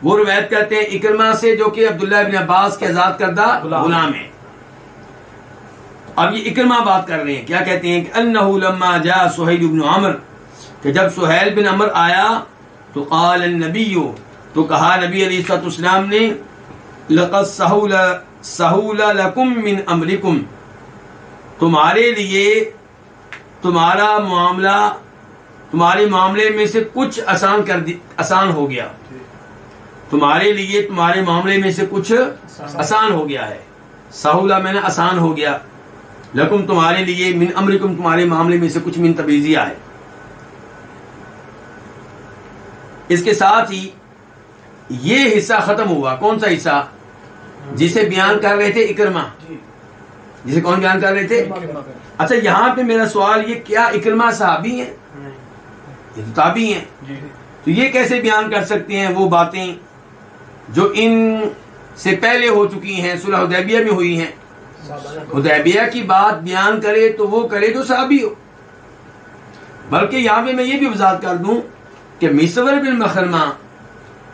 वो रिवायत करते हैं इकरमा से जो कि अब्दुल्लाह इब्न अब्बास के आजाद करदा गुलाम है। अब ये इकरमा बात कर रहे हैं, क्या कहते हैं कि अन्नहु लम्मा जा सुहैल इब्न अम्र, कि जब सुहैल बिन अम्र आया तो क़ाल नबीय्यु, तो कहा नबी अलैहिस्सलाम ने, लक़द सहूला लकुम मिन अमरिकुम, तुम्हारे लिए तुम्हारा मामला, तुम्हारे मामले में से कुछ आसान हो गया, तुम्हारे लिए तुम्हारे मामले में से कुछ आसान हो गया है। सहूला मैंने आसान हो गया, लकुम तुम्हारे लिए, मिन अमरिकुम तुम्हारे मामले में से कुछ मिन तबीजिया है। इसके साथ ही ये हिस्सा खत्म हुआ। कौन सा हिस्सा? जिसे बयान कर रहे थे इकरमा, जिसे कौन बयान कर रहे थे? अच्छा, यहां पे मेरा सवाल ये, क्या इकरमा सहाबी हैं? ये तो ताबी हैं। तो ये कैसे बयान कर सकते हैं वो बातें जो इन से पहले हो चुकी हैं, सुलह हुदैबिया में हुई हैं? हुदैबिया की बात बयान करे तो वो करे जो सहाबी हो। बल्कि यहां पे मैं ये भी वजाहत कर दूं कि मिसवर बिन मखरमा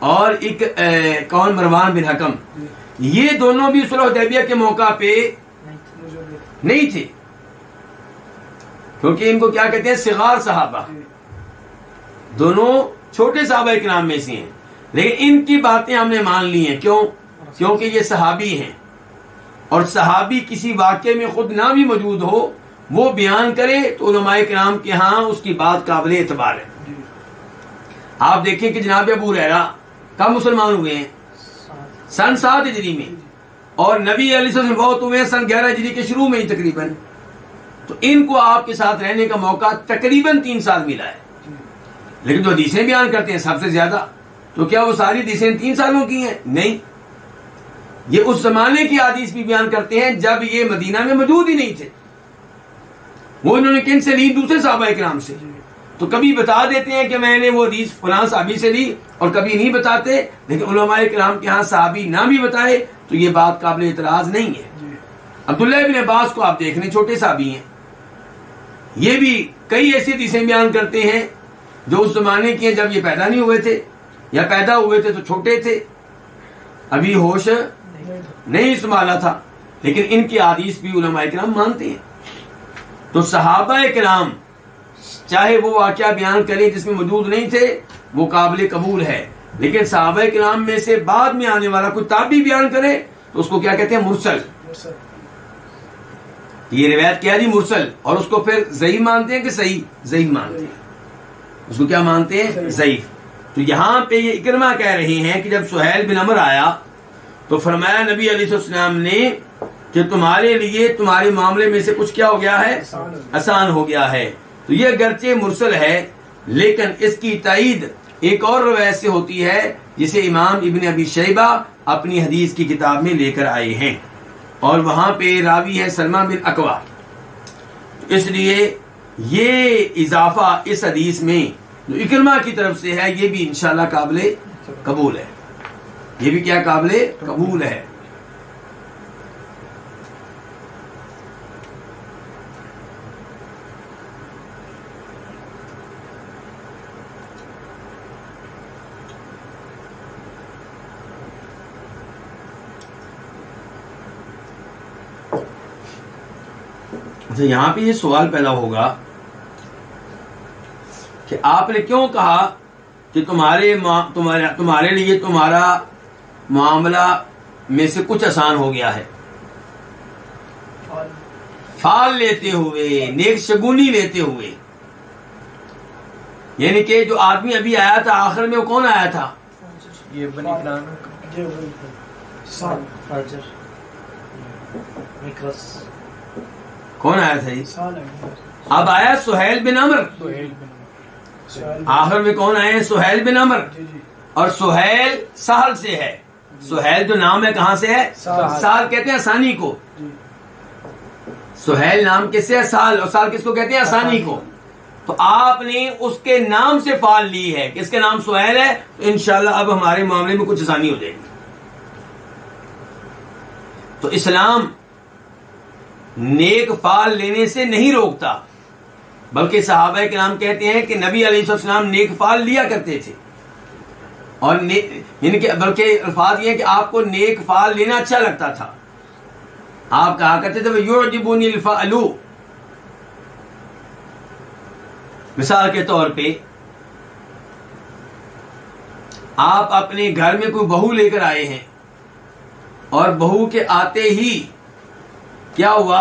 और एक कौन, मरवान बिन हकम, ये दोनों भी सुलह हुदैबिया के मौका पे नहीं थे, क्योंकि इनको क्या कहते हैं, सिगार सहाबा, दोनों छोटे सहाबा इकराम में से हैं। लेकिन इनकी बातें हमने मान ली हैं। क्यों? क्योंकि ये सहाबी हैं, और सहाबी किसी वाक्य में खुद ना भी मौजूद हो, वो बयान करे तो उलमाए किराम के यहाँ उसकी बात काबिल एतबार है। आप देखें कि जनाब अबू हुरैरा कब मुसलमान हुए हैं? सन 7 हिजरी में, और नबी अलैहि सल्लम बहुत हुए हैं सन 11 हिजरी के शुरू में ही तकरीबन। तो इनको आपके साथ रहने का मौका तकरीबन 3 साल मिला है। लेकिन जो हदीसें बयान करते हैं सबसे ज्यादा, तो क्या वो सारी हदीसें 3 सालों की हैं? नहीं, ये उस जमाने की हदीस भी बयान करते हैं जब ये मदीना में मौजूद ही नहीं थे। वो इन्होंने किन से ली? दूसरे सहाबा इकराम से। तो कभी बता देते हैं कि मैंने वो हदीस फलां सहाबी से ली, और कभी नहीं बताते। लेकिन उलमाए किराम के यहाँ सहाबी ना भी बताए तो ये बात काबिल इतराज नहीं है। अब्दुल्लाह इब्न अब्बास को आप देख रहे, छोटे सहाबी हैं, ये भी कई ऐसी हदीसें बयान करते हैं जो उस जमाने की हैं जब ये पैदा नहीं हुए थे, या पैदा हुए थे तो छोटे थे, अभी होश नहीं संभाला था। लेकिन इनकी हदीस भी उलमाए किराम मानते हैं। तो सहाबा किराम चाहे वो वाकया बयान करें जिसमें मौजूद नहीं थे, वो काबिल कबूल है। लेकिन सहाबा किराम में से बाद में आने वाला कोई ताबी बयान करे तो उसको क्या कहते हैं? मुरसल। ये रिवायत क्या है? मुरसल। और उसको फिर ज़ईफ मानते हैं कि सही? ज़ईफ मानते हैं। उसको क्या मानते हैं? ज़ईफ। तो यहां पे ये इकरमा कह रहे हैं कि जब सुहैल बिन अमर आया तो फरमाया नबी अलैहिस्सलाम ने कि तुम्हारे लिए तुम्हारे मामले में से कुछ क्या हो गया है? आसान हो गया है। तो ये अगरचे मुरसल है, लेकिन इसकी तायीद एक और रवायत से होती है जिसे इमाम इब्न अबी शैबा अपनी हदीस की किताब में लेकर आए हैं, और वहां पे रावी है सलमा बिन अकवा। इसलिए ये इजाफा इस हदीस में जो इकरमा की तरफ से है, ये भी इंशाल्लाह काबिल कबूल है। ये भी क्या काबिल कबूल है। अच्छा, यहां पे ये सवाल पैदा होगा कि आपने क्यों कहा कि तुम्हारे लिए तुम्हारा मामला में से कुछ आसान हो गया है? फाल लेते हुए, नेक शगुनी लेते हुए, यानी कि जो आदमी अभी आया था आखिर में, वो कौन आया था? ये बनी कौन आया था? ये अब आया सुहैल बिन अमर। आखिर में कौन आए हैं? सुहैल बिन अमर। और सुहैल सहल से है। सुहैल जो नाम है कहां से है? साल कहते हैं आसानी को। सुहैल नाम किससे है? साल। और साल किसको कहते हैं? आसानी को। तो आपने उसके नाम से फाल ली है, किसके नाम सुहैल है, तो इंशाल्लाह अब हमारे मामले में कुछ आसानी हो जाएगी। तो इस्लाम नेक फाल लेने से नहीं रोकता, बल्कि सहाबा किराम कहते हैं कि नबी अलैहिस्सलाम नेक फाल लिया करते थे। और बल्कि अल्फाज ये कि आपको नेक फाल लेना अच्छा लगता था। आप कहा करते थे युजिबुनिल फ़अलु। मिसाल के तौर पे आप अपने घर में कोई बहू लेकर आए हैं, और बहू के आते ही क्या हुआ?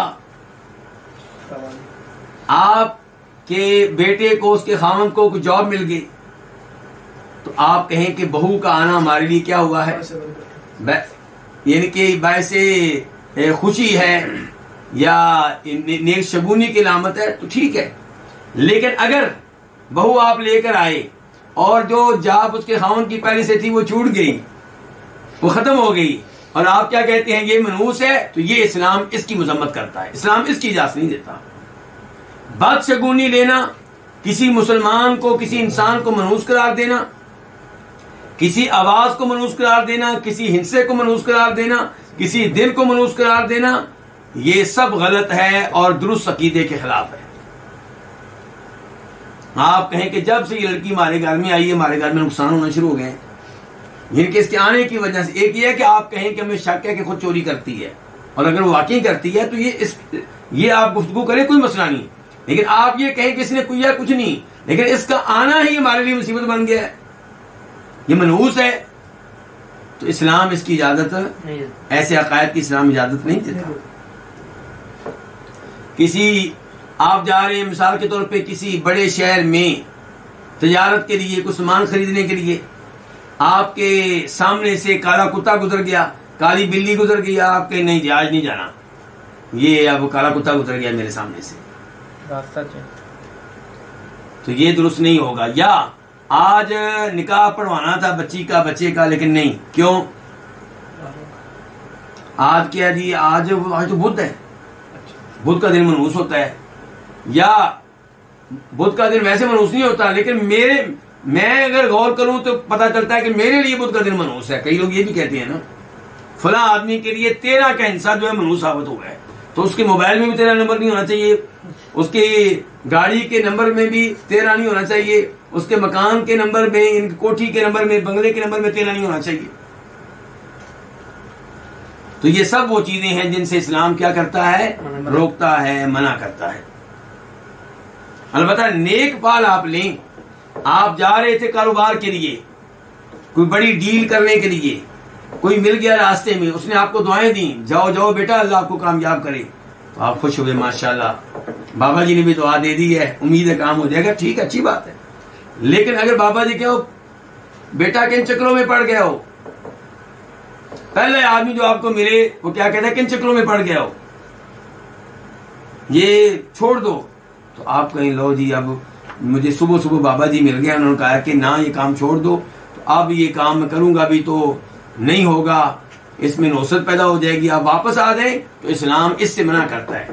आपके बेटे को, उसके खामन को कुछ जॉब मिल गई, तो आप कहें कि बहू का आना हमारे लिए क्या हुआ है? यानी कि बायसे खुशी है, या नेक शगुनी की अलामत है तो ठीक है। लेकिन अगर बहू आप लेकर आए और जो जाप उसके खाउन की पहले से थी वो छूट गई, वो खत्म हो गई, और आप क्या कहते हैं ये मनहूस है, तो ये इस्लाम इसकी मजम्मत करता है, इस्लाम इसकी इजाजत नहीं देता। बदशगुनी लेना, किसी मुसलमान को, किसी इंसान को मनहूस करार देना, किसी आवाज को मनहूस करार देना, किसी हिंसे को मनहूस करार देना, किसी दिल को मनहूस करार देना, ये सब गलत है और दुरुस्त अकीदे के खिलाफ है। आप कहें कि जब से ये लड़की हमारे घर में आई है, हमारे घर में नुकसान होना शुरू हो गए हैं, इनके इसके आने की वजह से। एक ये है कि आप कहें कि हमें शक है कि खुद चोरी करती है, और अगर वो वाकई करती है तो ये आप गुफ्तगू करें, कोई मसला नहीं। लेकिन आप ये कहें कि इसने किया कुछ नहीं, लेकिन इसका आना ही हमारे लिए मुसीबत बन गया है, ये मनहूस है, तो इस्लाम इसकी इजाजत, ऐसे अकायद की इस्लाम इजाजत नहीं देता। किसी आप जा रहे हैं मिसाल के तौर पे किसी बड़े शहर में तजारत के लिए, कुछ सामान खरीदने के लिए, आपके सामने से काला कुत्ता गुजर गया, काली बिल्ली गुजर गई, आपके नहीं आज नहीं जाना, ये अब काला कुत्ता गुजर गया मेरे सामने से, रास्ता तो ये दुरुस्त नहीं होगा। या आज निकाह पढ़वाना था बच्चे का, लेकिन नहीं, क्यों? आज क्या जी, आज तो बुध है, बुध का दिन मनहूस होता है, या बुध का दिन वैसे मनहूस नहीं होता, लेकिन मैं अगर गौर करूं तो पता चलता है कि मेरे लिए बुध का दिन मनहूस है। कई लोग ये भी कहते हैं ना, फला आदमी के लिए 13 का हिस्सा जो है मनहूस साबित हुआ है, तो उसके मोबाइल में भी 13 नंबर नहीं होना चाहिए, उसकी गाड़ी के नंबर में भी 13 नहीं होना चाहिए, उसके मकान के नंबर में, इनकी कोठी के नंबर में, बंगले के नंबर में 13 नहीं होना चाहिए। तो ये सब वो चीजें हैं जिनसे इस्लाम क्या करता है, रोकता है, मना करता है। अलबत्ता नेक फाल आप लें, आप जा रहे थे कारोबार के लिए, कोई बड़ी डील करने के लिए, कोई मिल गया रास्ते में, उसने आपको दुआएं दी, जाओ जाओ बेटा अल्लाह आपको कामयाब करे, तो आप खुश हुए, माशाल्लाह बाबा जी ने भी दुआ दे दी है, उम्मीद है काम हो जाएगा, ठीक, अच्छी बात है। लेकिन अगर बाबा जी कहो बेटा किन चक्रों में पड़ गया हो, पहले आदमी जो आपको मिले वो क्या कहता है, किन चक्रों में पड़ गया हो, ये छोड़ दो, तो आप कहें लो जी अब मुझे सुबह सुबह बाबा जी मिल गया, उन्होंने कहा कि ना ये काम छोड़ दो, तो अब ये काम मैं करूंगा भी तो नहीं होगा, इसमें नौसत पैदा हो जाएगी, आप वापस आ जाए, तो इस्लाम इससे मना करता है।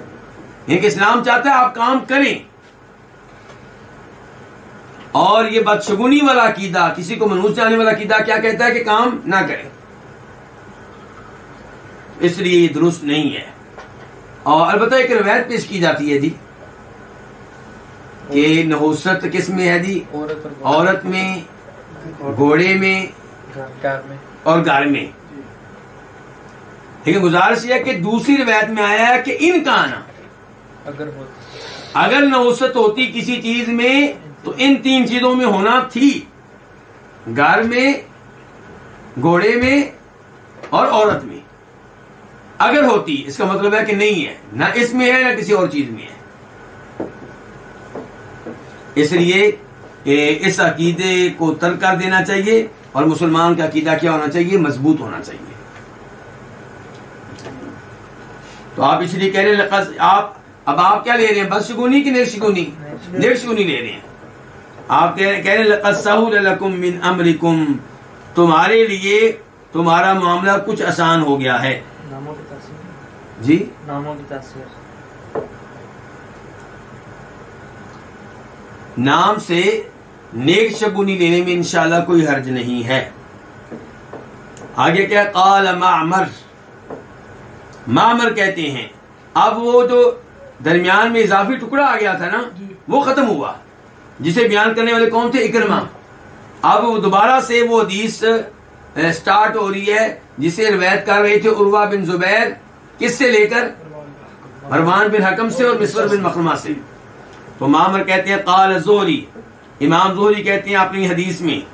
यानी इस्लाम चाहता है आप काम करें, और ये बदशगुनी वाला अकीदा, किसी को मनहूस जाने वाला अकीदा क्या कहता है कि काम ना करें, इसलिए ये दुरुस्त नहीं है। और अलबत्ता एक रवायत पेश की जाती है जी कि नहुसत किस में है जी, औरत में, घोड़े में और घर में। लेकिन गुजारिश यह कि दूसरी रवायत में आया है कि इनका आना, अगर नहुसत होती किसी चीज में तो इन 3 चीजों में होना थी, घर में, घोड़े में और औरत में। अगर होती इसका मतलब है कि नहीं है, ना इसमें है ना किसी और चीज में है। इसलिए इस अकीदे को तर्क कर देना चाहिए, और मुसलमान का अकीदा क्या होना चाहिए, मजबूत होना चाहिए। तो आप इसलिए कह रहे हैं आप क्या ले रहे हैं, बदशगुनी की नेकशगुनी? नेकशगुनी ले रहे हैं। आप कह रहे हैं लक़द सहूल लकुम मिन अम्रिकुम, तुम्हारे लिए तुम्हारा मामला कुछ आसान हो गया है। नामों की तासीर जी, नामों की तासीर, नाम से नेक शगुनी लेने में इंशाल्लाह कोई हर्ज नहीं है। आगे क्या, क़ाल मामर, मामर कहते हैं अब वो जो दरमियान में इजाफी टुकड़ा आ गया था ना, वो खत्म हुआ, जिसे बयान करने वाले कौन थे, इकरमा। अब वो दोबारा से वो हदीस स्टार्ट हो रही है जिसे रिवायत कर रहे थे उर्वा बिन जुबैर, किससे लेकर, मरवान बिन हकम से और मिस्वर बिन मखरमा से। तो मामर कहते हैं क़ाल ज़ुहरी, इमाम ज़ुहरी कहते हैं अपनी हदीस में,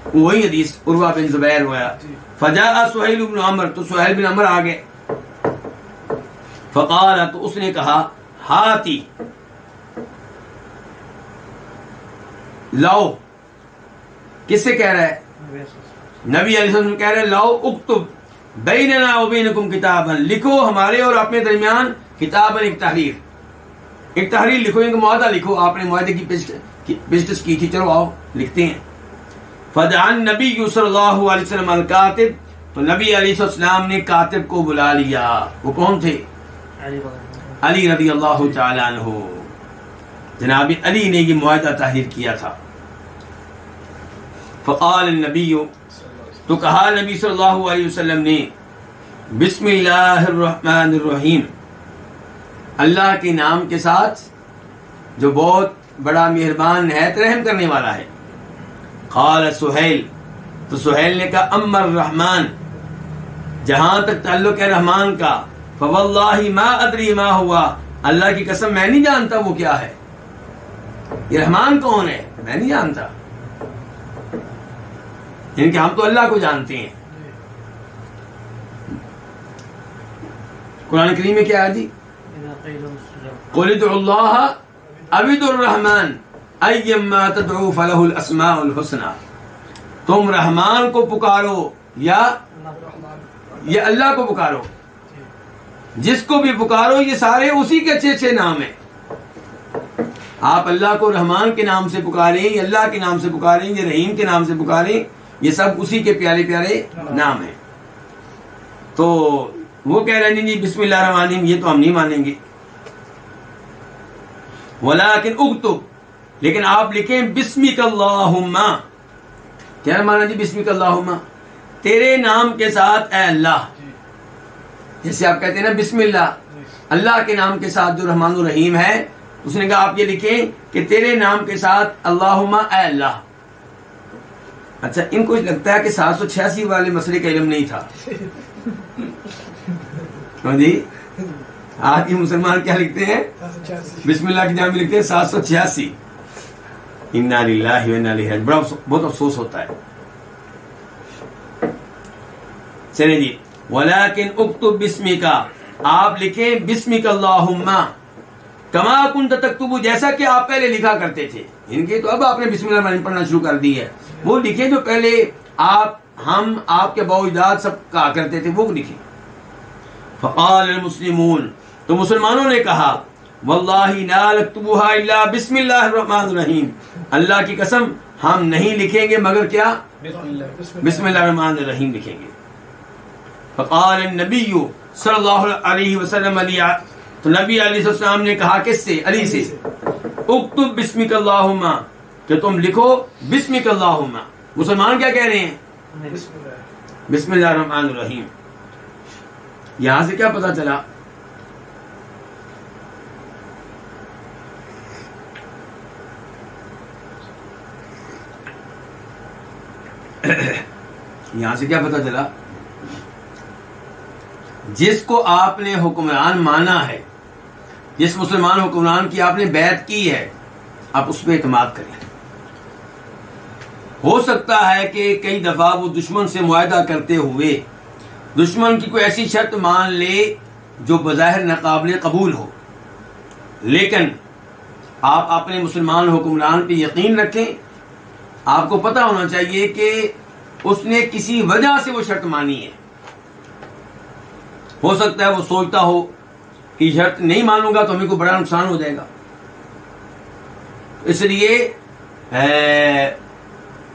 वही हदीस उर्वा बिन जुबैर हुआ, फजा सुहैल बिन अमर, तो सुहैल बिन अमर आ गए, फ़क़ाल, तो उसने कहा, हाती, लाओ, किससे कह रहा है, नबी अलैहि सल्लम कह रहे हैं, लाओ उक्तुब, बैनना व बैनकुम किताबन, लिखो हमारे और अपने दरमियान किताबन, एक तहरीर लिखो, एक मुआहदा लिखो। आपने मुआहदे की पेशकश की थी, चलो आओ लिखते हैं। फदअन नबी सल्लल्लाहु अलैहि वसल्लम अल कातिब, तो नबी अलैहिस्सलाम ने कातिब को बुला लिया। वो कौन थे? अली रज़ी अल्लाह तआला अन्हु। जनाब अली ने ये मुआहदा तहरीर किया था। फ़क़ाल नबी, तो कहा नबी सल्लल्लाहु अलैहि वसल्लम ने, बिस्मिल्लाहिर रहमानिर रहीम, अल्लाह के नाम के साथ जो बहुत बड़ा मेहरबान निहायत रहम करने वाला है। क़ाल सुहैल, तो सुहैल ने कहा, अम्मर रहमान, जहां तक ताल्लुक है रहमान का, फवल्लाहि मा अदरी मा हुआ, अल्लाह की कसम मैं नहीं जानता वो क्या है। ये रहमान कौन है मैं नहीं जानता, इनके हम तो अल्लाह को जानते हैं। कुरान करीम में क्या है जी? कुल उदुल्लाह अविदुर रहमान अय्यम्मा तदउ फलहुल अस्माउल हुस्ना, तुम रहमान को पुकारो या अल्लाह को पुकारो, जिसको भी पुकारो ये सारे उसी के अच्छे अच्छे नाम हैं। आप अल्लाह को रहमान के नाम से पुकारें, अल्लाह के नाम से पुकारें, ये रहीम के नाम से पुकारें, ये सब उसी के प्यारे प्यारे नाम हैं। तो वो कह रहे हैं, नहीं बिस्मिल्लाहिर्रहमानिर्रहीम ये तो हम नहीं मानेंगे। वलाकिन उक्तुब, लेकिन आप लिखें बिस्मिकल्लाहुम्मा। क्या माना जी बिस्मिकल्लाहुम्मा? तेरे नाम के साथ ए अल्लाह। जैसे आप कहते हैं ना बिस्मिल्लाह, अल्लाह के नाम के साथ जो रहमान और रहीम है, उसने कहा आप ये लिखें कि तेरे नाम के साथ अल्लाहुम्मा ए अल्लाह। अच्छा, इनको लगता है कि 786 वाले मसले का इल्म नहीं था। जी आज के मुसलमान क्या लिखते हैं? बिस्मिल्लाह की जाम लिखते हैं 786। इन्ना लिल्लाहि व इन्ना इलैहि राजिऊन। बड़ा बहुत अफसोस होता है। चलिए जी, वलाकिन उक्तुब बिस्मिका, आप लिखें बिस्मिकल्लाहुम्मा कमा कुंत तक्तुबु, जैसा कि आप पहले लिखा करते थे। इनके तो अब आपने बिस्मिल्लाह पढ़ना शुरू कर दी है। वो लिखे जो पहले हम आपके बाउजाद सब कहा करते थे, वो लिखे। फ़क़ाल मुस्लिमून, तो मुसलमानों ने कहा, वल्लाहि ला नक्तुबुहा इल्ला बिस्मिल्लाहिर रहमानिर रहीम, अल्लाह की कसम हम नहीं लिखेंगे मगर क्या? बिस्मिल्लाहिर रहमानिर रहीम लिखेंगे। फ़क़ाल नबी सल्लल्लाहु अलैहि वसल्लम, तो नबी अलैहिस्सलाम ने कहा किससे? अली से, उक्तुब बिस्मिकल्लाहुम्मा, कि तुम लिखो बिस्मिकल्लाहुम्मा। मुसलमान क्या कह रहे हैं? बिस्मिल्लाहिर रहमानिर रहीम। यहां से क्या पता चला? यहां से क्या पता चला? जिसको आपने हुक्मरान माना है, जिस मुसलमान हुक्मरान की आपने बैत की है, आप उस पर एतमाद करें। हो सकता है कि कई दफा वो दुश्मन से मुआहदा करते हुए दुश्मन की कोई ऐसी शर्त मान ले जो बज़ाहिर नाकाबिल कबूल हो, लेकिन आप अपने मुसलमान हुक्मरान पे यकीन रखें। आपको पता होना चाहिए कि उसने किसी वजह से वो शर्त मानी है। हो सकता है वो सोचता हो कि शर्त नहीं मानूंगा तो हमें को बड़ा नुकसान हो जाएगा, इसलिए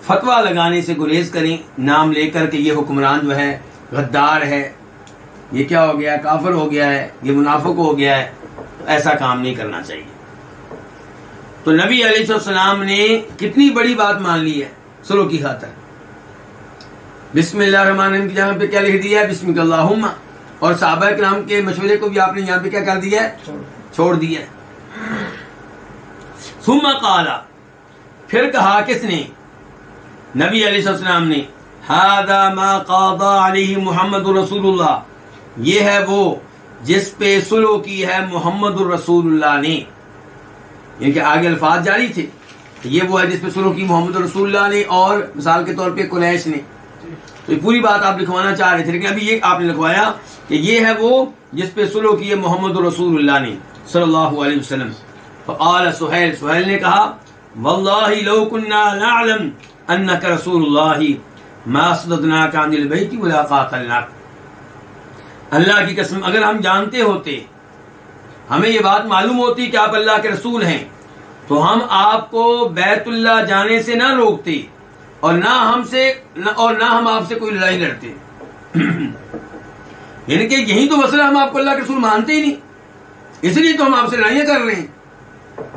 फतवा लगाने से गुरेज करें, नाम लेकर के ये हुक्मरान जो है गद्दार है, ये क्या हो गया, काफिर हो गया है, ये मुनाफिक हो गया है। तो ऐसा काम नहीं करना चाहिए। तो नबी अलैहिस्सलाम ने कितनी बड़ी बात मान ली है सुलह की खातिर। बिस्मिल्लाहिर्रहमानिर्रहीम की जगह पे क्या लिख दिया है? बिस्मिकल्लाहुम्मा। और सहाबा किराम के मशवरे को भी आपने यहाँ पे क्या कर दिया है? छोड़ दिया है। सुम्मा काला, फिर कहा किसने? नबी अलैहिस्सलाम ने, हादा मा क़ादा अलैहि मुहम्मदुर रसूलुल्लाह, ये है वो जिस पे सुलह की है मुहम्मदुर रसूलुल्लाह ने। इनके आगे अल्फाज जारी थे, ये वो है जिस पे सुलह की मोहम्मदुर रसूलुल्लाह ने और मिसाल के तौर पे कुरैश ने। तो ये पूरी बात आप लिखवाना चाह रहे थे, लेकिन अभी ये आपने लिखवाया कि ये है वो जिस पे सुलह की है मुहम्मदुर रसूलुल्लाह ने सल्लल्लाहु अलैहि वसल्लम। फ़क़ाल सुहैल, सुहैल ने कहा, वल्लाहि लौ कुन्ना नअलम अन्नका रसूलुल्लाह मा सद्दनाका अनिल बैति वला क़ातलनाक। अल्लाह की कसम अगर हम जानते होते, हमें ये बात मालूम होती कि आप अल्लाह के रसूल हैं, तो हम आपको बैतुल्लाह जाने से ना रोकते और ना हम आपसे कोई लड़ाई लड़ते। यानी कि यही तो मसला, हम आपको अल्लाह के रसूल मानते ही नहीं, इसलिए तो हम आपसे लड़ाइयां कर रहे हैं।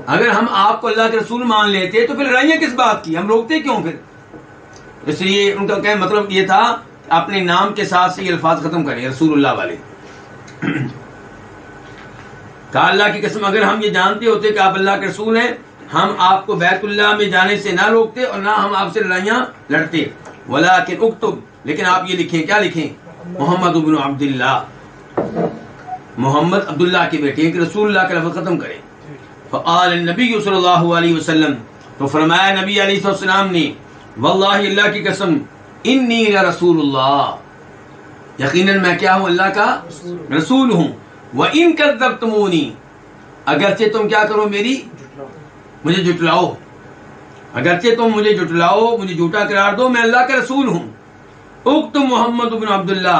अगर हम आपको अल्लाह के रसूल मान लेते तो फिर लड़ाइयां किस बात की, हम रोकते क्यों फिर? इसलिए उनका क्या मतलब ये था, अपने नाम के साथ से ये अल्फाज खत्म करें रसूलुल्लाह वाले। कहा अल्लाह की कसम अगर हम ये जानते होते कि आप अल्लाह के रसूल हैं, हम आपको बैतुल्लाह में जाने से ना रोकते और ना हम आपसे लड़ाइयां लड़ते। वलाकिन उक्तुब, लेकिन आप ये लिखें, क्या लिखें? मोहम्मद इब्न अब्दुल्लाह, मोहम्मद अब्दुल्लाह के बेटे, कि रसूलुल्लाह का लफ्ज़ खत्म करें। फ़क़ाल नबी सल्लल्लाहु अलैहि वसल्लम, तो फरमाया नबी अलैहिस्सलाम ने, वल्लाहि अल्लाह की कसम, इन्नी रसूलुल्लाह, यकीनन मैं क्या हूं? अल्लाह का रसूल हूं। व इन कज़्ज़ब्तमूनी, अगरचे तुम क्या करो? मुझे जुटलाओ, अगरचे तुम मुझे जुटलाओ, मुझे झूठा करार दो, मैं अल्लाह का रसूल हूं। उक्तुब मोहम्मद बिन अब्दुल्लाह,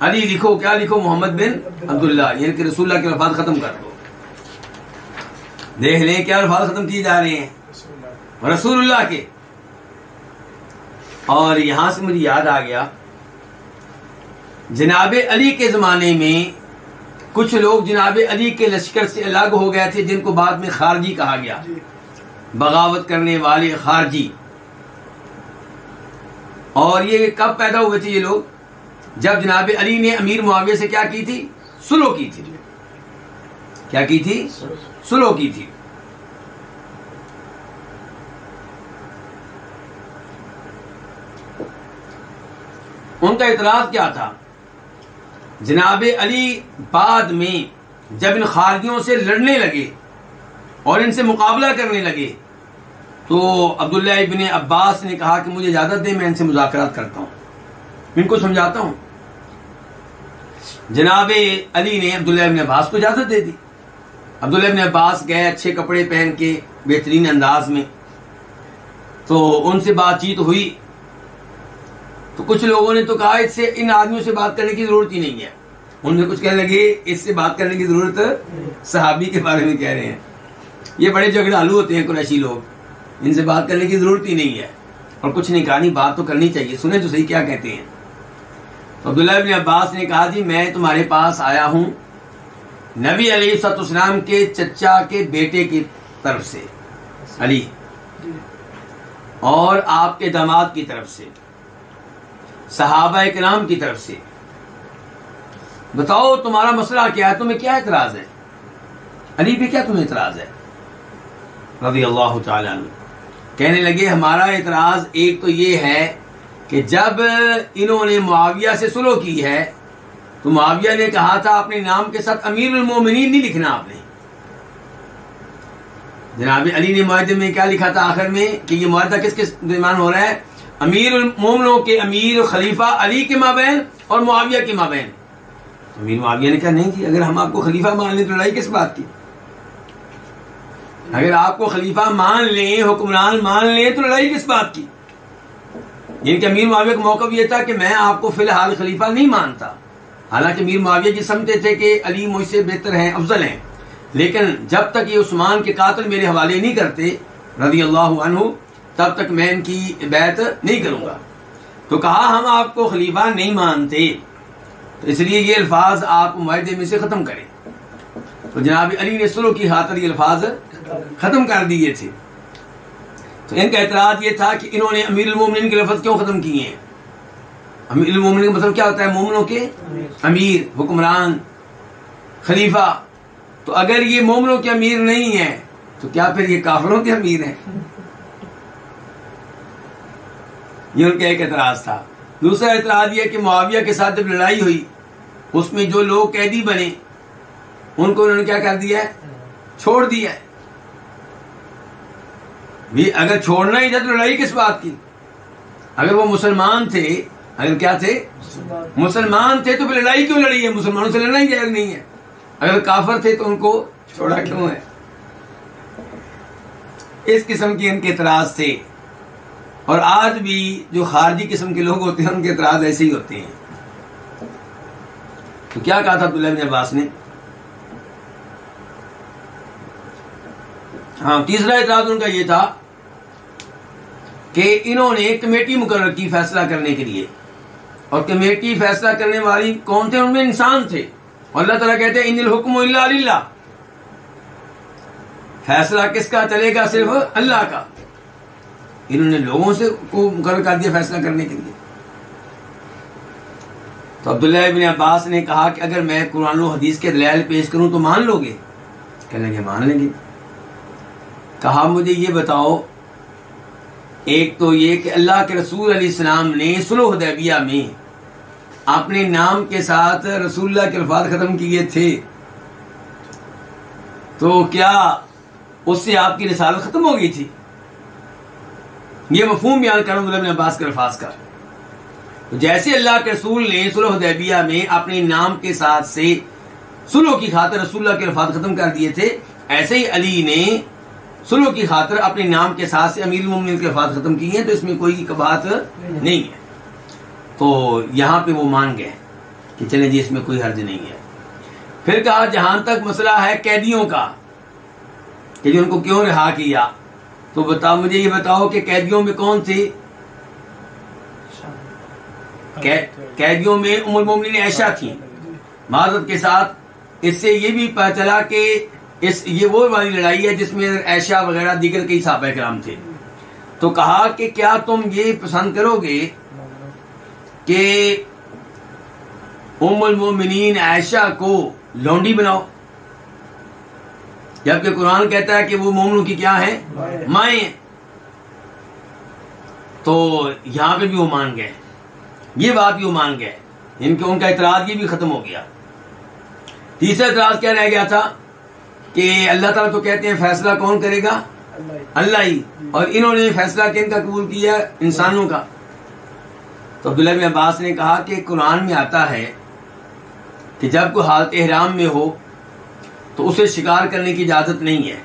अली लिखो, क्या लिखो? मोहम्मद बिन अब्दुल्लाह, यानी कि रसूलुल्लाह के अल्फाज खत्म कर दो। देख लें क्या अल्फाज खत्म किए जा रहे हैं रसूलुल्लाह के। और यहां से मुझे याद आ गया, जनाबे अली के जमाने में कुछ लोग जनाबे अली के लश्कर से अलग हो गए थे, जिनको बाद में खारजी कहा गया, बगावत करने वाले खारजी। और ये कब पैदा हुए थे ये लोग? जब जनाबे अली ने अमीर मुआविया से क्या की थी? सुलह की थी। क्या की थी? सुलह की थी। उनका इतराज क्या था? जनाबे अली बाद में जब इन खारजियों से लड़ने लगे और इनसे मुकाबला करने लगे, तो अब्दुल्लाह इब्न अब्बास ने कहा कि मुझे इजाजत दे, मैं इनसे मुज़ाकरात करता हूं, इनको समझाता हूं। जनाबे अली ने अब्दुल्लाह इब्न अब्बास को इजाजत दे दी। अब्दुल्लाह इब्न अब्बास गए अच्छे कपड़े पहन के, बेहतरीन अंदाज में, तो उनसे बातचीत हुई। तो कुछ लोगों ने तो कहा इससे, इन आदमियों से बात करने की जरूरत ही नहीं है। उनसे कुछ कहने लगे इससे बात करने की जरूरत, सहाबी के बारे में कह रहे हैं, ये बड़े झगड़ालू होते हैं कुरैशी लोग, इनसे बात करने की जरूरत ही नहीं है। और कुछ नहीं कहा, नहीं बात तो करनी चाहिए, सुने तो सही क्या कहते हैं। तो अब्दुल्लाह इब्न अब्बास ने कहा जी मैं तुम्हारे पास आया हूं नबी अलैहिस्सलाम के चचा के बेटे की तरफ से, अली, और आपके दामाद की तरफ से, सहाबा किराम की तरफ से, बताओ तुम्हारा मसला क्या है, तुम्हें क्या इतराज है? अली पे क्या तुम्हें इतराज है? रज़ी अल्लाह तआला अन्हु कहने लगे हमारा इतराज एक तो ये है कि जब इन्होंने मुआविया से सुलह की है, तो मुआविया ने कहा था अपने नाम के साथ अमीरुल मोमिनीन नहीं लिखना आपने। जनाब अली ने मुआहदे में क्या लिखा था आखिर में कि ये मुआहदा किसके दरमियान हो रहा है? अमीरुल मोमिनों के अमीर खलीफा अली के माबैन और मुआविया के माबैन। अमीर मुआविया ने कहा नहीं जी, अगर हम आपको खलीफा मान लें तो लड़ाई किस बात की? अगर आपको खलीफा मान लें, हुक्मरान मान लें तो लड़ाई किस बात की? जिनके अमीर मुआविया का मौक़िफ़ ये था कि मैं आपको फिलहाल खलीफा नहीं मानता। हालांकि अमीर मुआविया जी समझते थे कि अली मुझसे बेहतर हैं, अफजल हैं, लेकिन जब तक ये उस्मान के कातिल मेरे हवाले नहीं करते रज़ी अल्लाहु अन्हु, तब तक मैं इनकी बैत नहीं करूंगा। तो कहा हम आपको खलीफा नहीं मानते, तो इसलिए ये अल्फाज आप मुआहदे में से खत्म करें। तो जनाब अली ने सुलह की खातिर ये अल्फाज खत्म कर दिए थे। तो इनका एतराज ये था कि इन्होंने अमीरुल मोमिनीन के लफ्ज़ क्यों खत्म किए हैं? अमीरुल मोमिनीन का मतलब क्या होता है? मोमिनों के अमीर, हुक्मरान, खलीफा। तो अगर ये मोमिनों के अमीर नहीं है तो क्या फिर ये काफिरों के अमीर हैं? ये उनका एक एतराज था। दूसरा एतराज ये कि मुआविया के साथ जब लड़ाई हुई, उसमें जो लोग कैदी बने उनको उन्होंने क्या कर दिया है? छोड़ दिया है। भी अगर छोड़ना ही था तो लड़ाई किस बात की? अगर वो मुसलमान थे, अगर क्या थे? मुसलमान थे, तो फिर लड़ाई क्यों लड़ी है? मुसलमानों से लड़ना ही जायज नहीं है। अगर काफिर थे तो उनको छोड़ा क्यों है? इस किस्म के इनके एतराज थे। और आज भी जो खारजी किस्म के लोग होते हैं उनके एतराज ऐसे ही होते हैं। तो क्या कहा था अब्दुल्ला इब्न अब्बास ने? हाँ, तीसरा इतराज उनका ये था कि इन्होंने कमेटी मुकर्रर की फैसला करने के लिए, और कमेटी फैसला करने वाली कौन थे? उनमें इंसान थे। और अल्लाह ताला कहते हैं इन्निल हुक्मु इल्ला लिल्लाह, फैसला किसका चलेगा? सिर्फ अल्लाह का। इन्होंने लोगों से को मुकर्रर कर दिया फैसला करने के लिए। तो अब्दुल्लाह इब्न अब्बास ने कहा कि अगर मैं कुरान और हदीस के दलाइल पेश करूं तो मान लोगे? कहने लगे मान लेंगे। कहा मुझे ये बताओ, एक तो ये कि अल्लाह के रसूल अलैहिस्सलाम ने सुलह हुदैबिया में अपने नाम के साथ रसूलुल्लाह के अल्फाज खत्म किए थे, तो क्या उससे आपकी रिसालत खत्म हो गई थी? ये मफहूम बयान कर अब्दुल्लाह इब्न अब्बास के अल्फाज का। तो जैसे अल्लाह के रसूल ने सुलह हुदैबिया में अपने नाम के साथ से सुलह की खातिर रसूलुल्लाह के अल्फाज खत्म कर दिए थे, ऐसे ही अली ने सुलह की खातिर अपने नाम के साथ से अमीरुल मोमिनीन के अल्फाज खत्म किए हैं। तो इसमें कोई बात नहीं है। तो यहां पे वो मान गए कि चले जी इसमें कोई हर्ज नहीं है। फिर कहा जहां तक मसला है कैदियों का कि जो उनको क्यों रिहा किया, तो बताओ मुझे ये बताओ कि कैदियों में कौन थे? कैदियों में उम्मुल मोमिनीन आयशा थी। माजरत के साथ इससे ये भी पता चला कि ये वो वाली लड़ाई है जिसमें आयशा वगैरह दीगर कई सहाबा किराम थे। तो कहा कि क्या तुम ये पसंद करोगे कि उम्मुल मोमिनीन आयशा को लौंडी बनाओ, जबकि कुरान कहता है कि वो मोमिनों की क्या है? माएं हैं। तो यहां पे भी वो मान गए, ये बात भी वो मान गए। उनका इतराज ये भी खत्म हो गया। तीसरा इतराज क्या रह गया था कि अल्लाह ताला तो कहते हैं फैसला कौन करेगा? अल्लाह ही। और इन्होंने फैसला किनका कबूल किया? इंसानों का। तो अब्दुल्लाह इब्न अब्बास ने कहा कि कुरान में आता है कि जब कोई हालत इहराम में हो तो उसे शिकार करने की इजाजत नहीं है।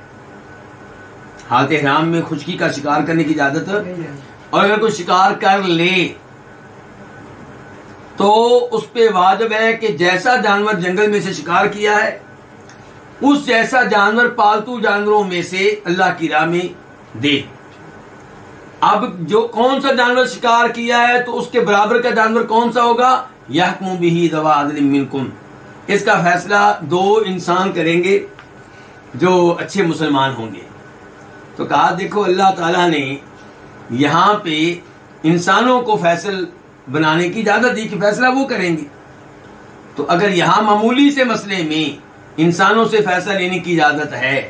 हालत इहराम में खुशकी का शिकार करने की इजाजत, और अगर कोई शिकार कर ले तो उस पे वाजिब है कि जैसा जानवर जंगल में से शिकार किया है उस जैसा जानवर पालतू जानवरों में से अल्लाह की राह में दे। अब जो कौन सा जानवर शिकार किया है तो उसके बराबर का जानवर कौन सा होगा? यहकुमु बिही ज़वा अदलिम मिनकुम, इसका फैसला दो इंसान करेंगे जो अच्छे मुसलमान होंगे। तो कहा देखो अल्लाह ताला ने यहाँ पे इंसानों को फैसल बनाने की इजाजत दी कि फैसला वो करेंगे। तो अगर यहाँ मामूली से मसले में इंसानों से फैसला लेने की इजाजत है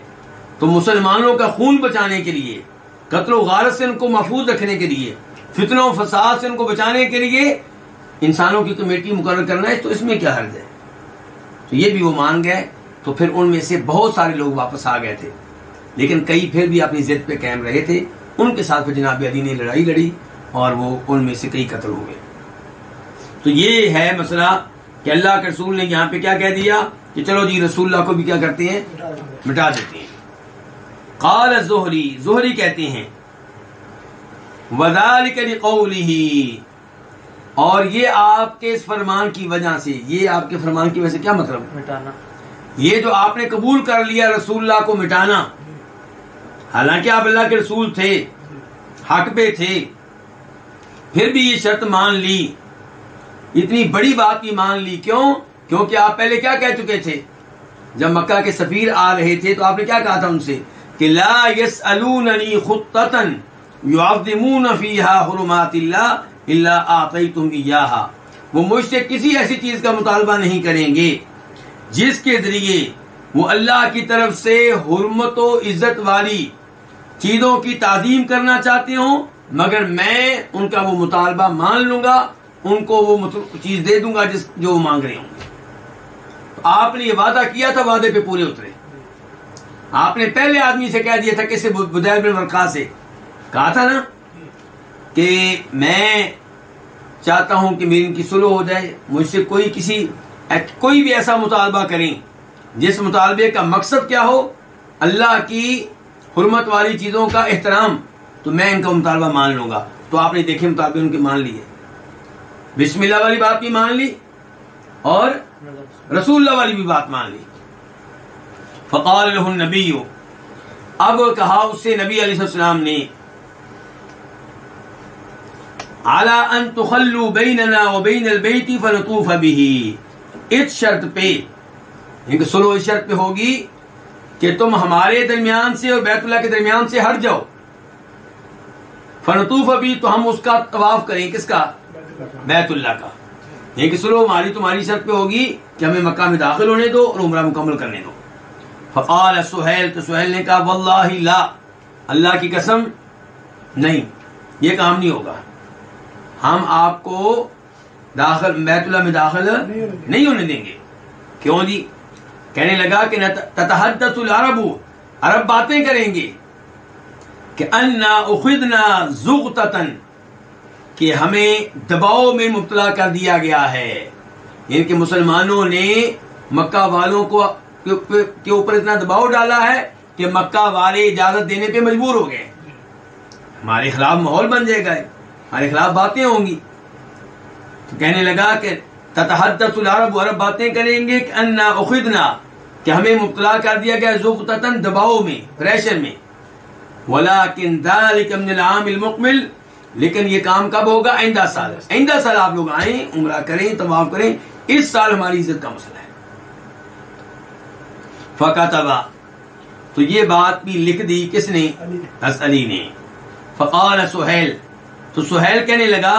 तो मुसलमानों का खून बचाने के लिए, कत्ल गारत से उनको महफूज रखने के लिए, फितनों फसाद से उनको बचाने के लिए इंसानों की कमेटी मुकर्रर करना है, तो इसमें क्या हर्ज है? तो ये भी वो मान गए। तो फिर उनमें से बहुत सारे लोग वापस आ गए थे, लेकिन कई फिर भी अपनी जिद पे कायम रहे थे। उनके साथ फिर जनाब अली ने लड़ाई लड़ी और वो उनमें से कई कत्ल हो गए। तो ये है मसला कि अल्लाह के रसूल ने यहाँ पे क्या कह दिया कि चलो जी रसूलुल्लाह को भी क्या करते हैं? मिटा देते हैं। क़ाल ज़ुहरी, ज़ुहरी कहते हैं वज़ालिक लिक़ौलिही, और ये आपके इस फरमान की वजह से, ये आपके फरमान की वजह से क्या मतलब? मिटाना। ये जो आपने कबूल कर लिया रसूलुल्लाह को मिटाना, हालांकि आप अल्लाह के रसूल थे, हक पे थे, फिर भी ये शर्त मान ली, इतनी बड़ी बात भी मान ली। क्यों? क्योंकि आप पहले क्या कह चुके थे? जब मक्का के सफीर आ रहे थे तो आपने क्या कहा था उनसे कि ला यसअलूननी खुत्ततन युअज़्ज़िमून फीहा हुरुमातिल्लाह इल्ला आतैतुम इय्याहा, वो मुझसे किसी ऐसी चीज का मुतालबा नहीं करेंगे जिसके जरिए वो अल्लाह की तरफ से हुर्मत व इज्जत वाली चीजों की ताजीम करना चाहते हो, मगर मैं उनका वो मुतालबा मान लूंगा, उनको वो चीज दे दूंगा जो वो मांग रहे होंगे। तो आपने ये वादा किया था, वादे पे पूरे उतरे। आपने पहले आदमी से कह दिया था, किसी बुदैल बिन वर्का से कहा था ना कि मैं चाहता हूं कि मेरी इनकी सुलह हो जाए, मुझसे कोई भी ऐसा मुतालबा करें जिस मुतालबे का मकसद क्या हो? अल्लाह की हुर्मत वाली चीजों का एहतराम, तो मैं इनका मुतालबा मान लूंगा। तो आपने देखे मुतालबे उनके मान लिए, बिस्मिल्लाह वाली बात भी मान ली, और रसूलुल्लाह वाली भी बात मान ली। फ़क़ाल लहु नबी, अब कहा उससे नबी अलैहिस्सलाम ने, अला अन तुखल्लू बैनना व बैनल बैति फनतूफ बिही, इस शर्त पे, इनकी सुलह इस शर्त पे होगी कि तुम हमारे दरमियान से और बैतुल्लाह के दरमियान से हट जाओ। फनतूफ भी, तो हम उसका तवाफ करें, किसका? बैतुल्लाह का। इनकी सुलह हमारी तुम्हारी शर्त पे होगी कि हमें मक्का में दाखिल होने दो और उम्रा मुकम्मल करने दो। फ़क़ाल सुहैल, तो सुहैल ने कहा वल्लाहि ला, अल्लाह की कसम नहीं, ये काम नहीं होगा, हम आपको दाखिल बैतुल्लाह में दाखिल नहीं होने देंगे। क्यों जी? कहने लगा कि ततहद्दसुल अरबु, अरब बातें करेंगे कि अन्ना उखिदना ज़ुग़ततन, कि हमें दबाव में मुब्तला कर दिया गया है। इनके मुसलमानों ने मक्का वालों को के ऊपर इतना दबाव डाला है कि मक्का वाले इजाजत देने पे मजबूर हो गए। हमारे खिलाफ माहौल बन जाएगा, हमारे खिलाफ बातें होंगी। तो कहने लगा कि ततहद्दसुल अरब, अरब बातें करेंगे कि अन्ना उखिदना, कि हमें मुब्तला कर दिया गया ज़ुग़ततन, दबाव में, प्रेशर में। वलाकिन ज़ालिका मिनल आमिल मुक़बिल, लेकिन ये काम कब होगा? आइंदा साल। आइंदा साल आप लोग आए, उम्रा करें, तवाफ करें, इस साल हमारी इज्जत का मसला है। फ़कतबा, तो ये बात भी लिख दी किसने? हज़रत अली ने। फ़क़ाल सुहैल, तो सुहैल कहने लगा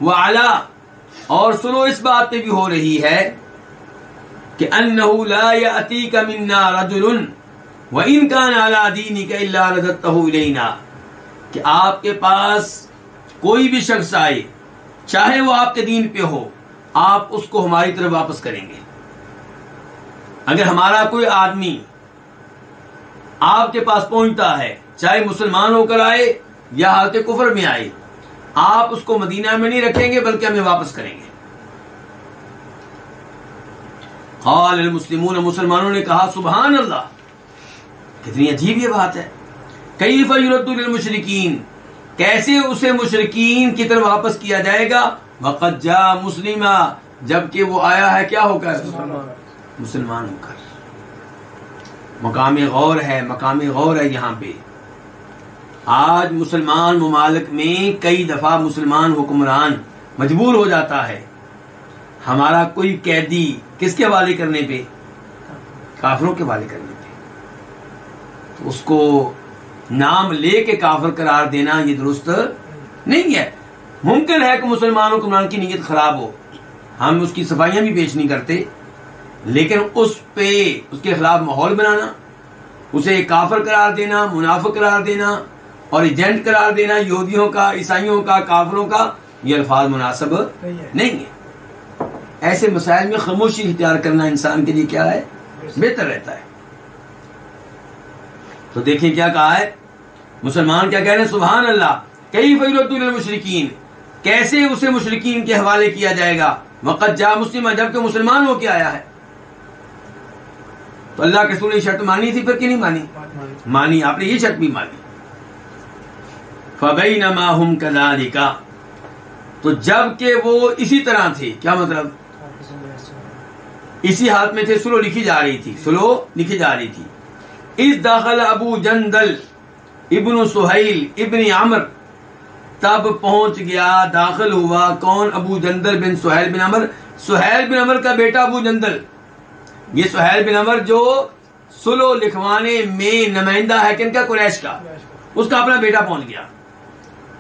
व अला, और सुनो इस बात पे भी हो रही है कि अन्नहु ला यातीका मिन्ना रजुलन व इन कान अला दीनिका इल्ला रददतहु इलैना, कि आपके पास कोई भी शख्स आए, चाहे वो आपके दीन पे हो, आप उसको हमारी तरफ वापस करेंगे। अगर हमारा कोई आदमी आपके पास पहुंचता है, चाहे मुसलमान होकर आए या हालत कुफर में आए, आप उसको मदीना में नहीं रखेंगे बल्कि हमें वापस करेंगे। क़ाल अल मुस्लिमून, मुसलमानों ने कहा सुभान अल्लाह, कितनी अजीब ये बात है। कैफ़ युरद्दु लिल मुशरिकीन, कैसे उसे मुशरिकीन की तरफ वापस किया जाएगा। वक़द जा मुस्लिमा, जबकि वो आया है क्या होकर? मुसलमान होकर। मकाम गौर है, मकाम गौर है यहाँ पे। आज मुसलमान मुमालिक में कई दफा मुसलमान हुक्मरान मजबूर हो जाता है हमारा कोई कैदी किसके हवाले करने पे? काफिरों के हवाले करने पे। तो उसको नाम लेके काफिर करार देना ये दुरुस्त नहीं है। मुमकिन है कि मुसलमान हुक्मरान की नीयत खराब हो, हम उसकी सफाइयां भी पेश नहीं करते, लेकिन उस पे उसके खिलाफ माहौल बनाना, उसे काफिर करार देना, मुनाफिक करार देना और एजेंट करार देना यहूदियों का, ईसाइयों का, काफिरों का, ये अल्फाज मुनासिब नहीं है। ऐसे मसाइल में खामोशी इख्तियार करना इंसान के लिए क्या है? बेहतर रहता है। तो देखिए क्या कहा है मुसलमान, क्या कह रहे हैं? सुभान अल्लाह, कैफ़ युरद्दु लिल मुशरिकीन, कैसे उसे मुशरिकीन के हवाले किया जाएगा। वक़द जा मुस्लिमा, जबकि मुसलमान होके आया है। तो अल्लाह के रसूल ने शर्त मानी थी, फिर क्यों नहीं मानी? मानी, आपने ये शर्त भी मानी। फबैनमा हुम कज़ालिका, तो जबकि वो इसी तरह थे, क्या मतलब? इसी हाथ में थे, सुलह लिखी जा रही थी, सुलह लिखी जा रही थी। इस दाखिल अबू जंदल इब्न सुहैल इब्न अमर, तब पहुंच गया, दाखिल हुआ कौन? अबू जंदल बिन सुहैल बिन अमर, सुहैल बिन अमर का बेटा अबू जंदल। ये सुहैल बिन अमर जो सुलह लिखवाने में नुमाइंदा है किनका? कुरैश का। उसका अपना बेटा पहुंच गया,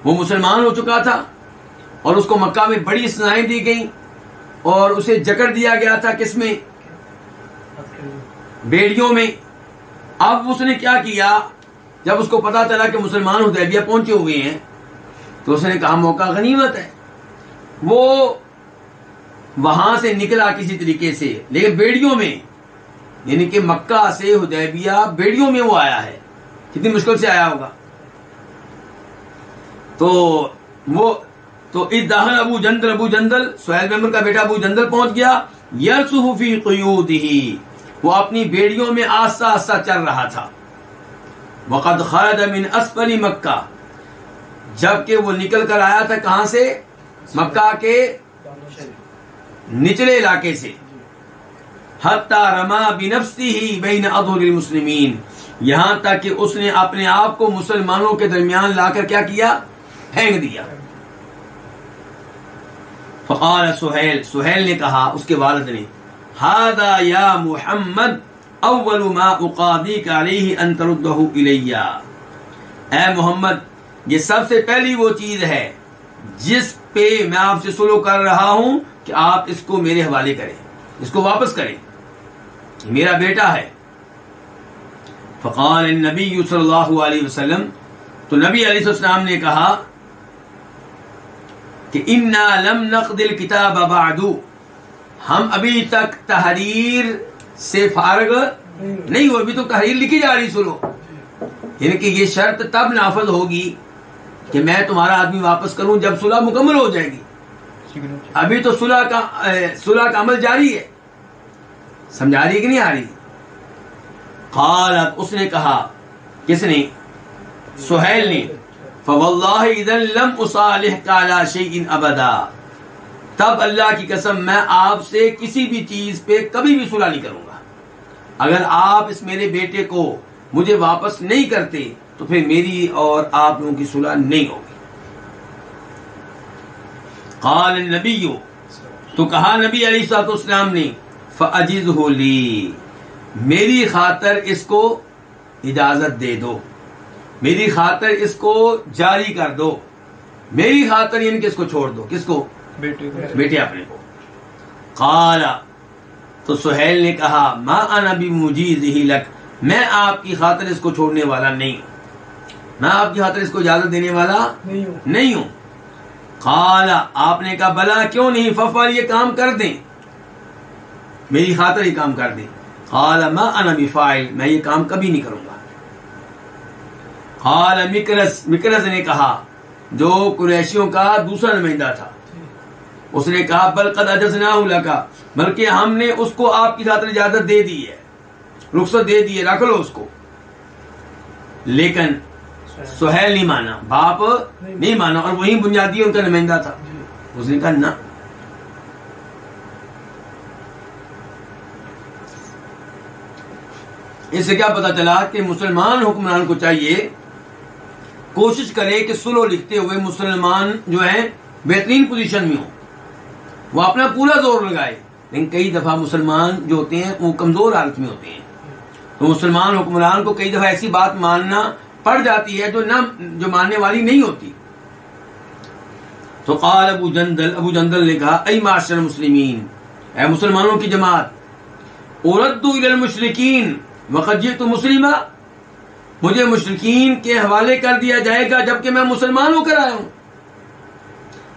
वो मुसलमान हो चुका था और उसको मक्का में बड़ी सजाएं दी गई और उसे जकड़ दिया गया था, किसमें? बेड़ियों में। अब उसने क्या किया, जब उसको पता चला कि मुसलमान हुदैबिया पहुंचे हुए हैं, तो उसने कहा मौका गनीमत है। वो वहां से निकला किसी तरीके से, लेकिन बेड़ियों में, यानी कि मक्का से हुदैबिया बेड़ियों में वो आया है। कितनी मुश्किल से आया होगा। तो इस दाखिल अबू जंदल सुहैल बिन अमर का बेटा अबू जंदल पहुंच गया। यरसुहु फी क़ुयूदिही, वो अपनी बेड़ियों में आस्ता आस्ता चल रहा था। वक़द खरज मिन अस्फली मक्का, जबकि वो निकल कर आया था कहां से? मक्का के निचले इलाके से, हत्ता रमा बिनफ्सिही बैन अज़हुरिल मुस्लिमीन, यहां तक कि उसने अपने आप को मुसलमानों के दरमियान लाकर क्या किया, फेंक दिया। फ़क़ाल सुहैल, सुहैल ने कहा, उसके वालिद ने, हादा या मुहम्मद अव्वलु मा उक़ादीक अलैहि अन तरुद्दहु इलैया, ऐ मोहम्मद, ये सबसे पहली वो चीज है जिस पे मैं आपसे सुलह कर रहा हूं कि आप इसको मेरे हवाले करें, इसको वापस करें, मेरा बेटा है। फ़क़ाल नबी सल्लल्लाहु अलैहि वसल्लम, तो नबी अलैहिस्सलाम ने कहा कि इन्ना लम नक़दिल किताब बअदु, हम अभी तक तहरीर से फारग नहीं हुए, अभी तो तहरीर लिखी जा रही सुलह, यानी कि ये शर्त तब नाफज होगी कि मैं तुम्हारा आदमी वापस करूं जब सुलह मुकम्मल हो जाएगी। अभी तो सुलह का अमल जारी है। समझा रही है कि नहीं आ रही? क़ालत, उसने कहा, किसने? सुहैल ने, फ़वल्लाहि इज़न लम उसालिहका अला शैइन अबदा, तब अल्लाह की कसम मैं आपसे किसी भी चीज पे कभी भी सुलह नहीं करूंगा। अगर आप इस मेरे बेटे को मुझे वापस नहीं करते तो फिर मेरी और आप लोगों की सुलह नहीं होगी। क़ाल नबी, तो कहा नबी अलैहिस्सलाम ने, फ़अजिज़हु ली, मेरी खातर इसको इजाजत दे दो, मेरी खातर इसको जारी कर दो, मेरी खातर यानी किसको छोड़ दो, किसको? बेटे अपने को। क़ाला, तो सुहैल ने कहा, मा अना बिमुजीज़िही लक, मैं आपकी खातिर इसको छोड़ने वाला नहीं हूं, मैं आपकी खातिर इसको इजाजत देने वाला नहीं हूं। क़ाला, आपने कहा, भला क्यों नहीं, फ़फ़अल, ये काम कर दें, मेरी खातिर ये काम कर दें। क़ाला मा अना बिफ़ाइल, मैं ये काम कभी नहीं करूंगा। क़ाला मिकरस, मिकरस ने कहा, जो कुरैशियों का दूसरा नुमाइंदा था, उसने कहा, बल क़द अजज़नाहु लका, बल्कि हमने उसको आपकी खातिर इजाजत दे दी है, रुख्सत दे दी है, रख लो उसको। लेकिन सुहैल नहीं माना, बाप नहीं माना, और वही बुनियादी उनका नुमाइंदा था। उसने कहा ना। इससे क्या पता चला कि मुसलमान हुक्मरान को चाहिए कोशिश करे कि सुलह लिखते हुए मुसलमान जो है बेहतरीन पोजीशन में हो, वो अपना पूरा जोर लगाए। लेकिन कई दफा मुसलमान जो होते हैं वो कमजोर हालत में होते हैं, तो मुसलमान हुक्मरान को कई दफा ऐसी बात मानना पड़ जाती है जो मानने वाली नहीं होती। तो क़ाल अबू जंदल ने कहा, ऐ माशर मुस्लिमीन, ऐ मुसलमानों की जमात, उरद्दु इलल मुशरिकीन वक़द जिअतु मुस्लिमा, मुझे मुशरिकीन के हवाले कर दिया जाएगा जबकि मैं मुसलमान होकर आया हूं।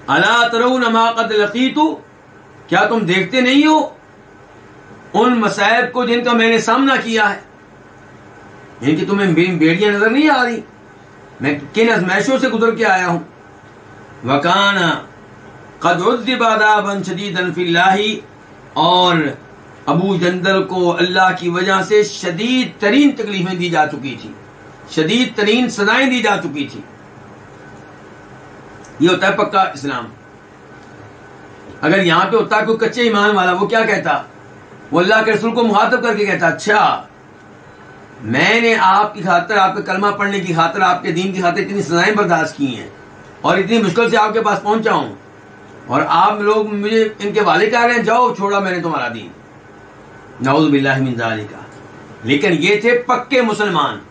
अला तरौन मा क़द लक़ीतु, क्या तुम देखते नहीं हो उन मसाइब को जिनका मैंने सामना किया है, इनकी तुम्हें बेड़ियां नजर नहीं आ रही, मैं किन आज़माइशों से गुजर के आया हूं। वकाना क़द उज़्ज़िब अज़ाबन शदीदन फ़िल्लाहि, और अबू जंदल को अल्लाह की वजह से शदीद तरीन तकलीफें दी जा चुकी थी, शदीद तरीन सजाएं दी जा चुकी थी। ये होता है पक्का इस्लाम। अगर यहां पे होता कोई कच्चे ईमान वाला, वो क्या कहता? वो अल्लाह के रसूल को मुखातब करके कहता, अच्छा मैंने आपकी खातिर, आपके कलमा पढ़ने की खातिर, आपके दीन की खातिर इतनी सजाएं बर्दाश्त की हैं और इतनी मुश्किल से आपके पास पहुंचा हूं, और आप लोग मुझे इनके वाले कह रहे हैं जाओ छोड़ा मैंने तुम्हारा दीन, नऊज़ु बिल्लाहि मिन ज़ालिका। लेकिन ये थे पक्के मुसलमान,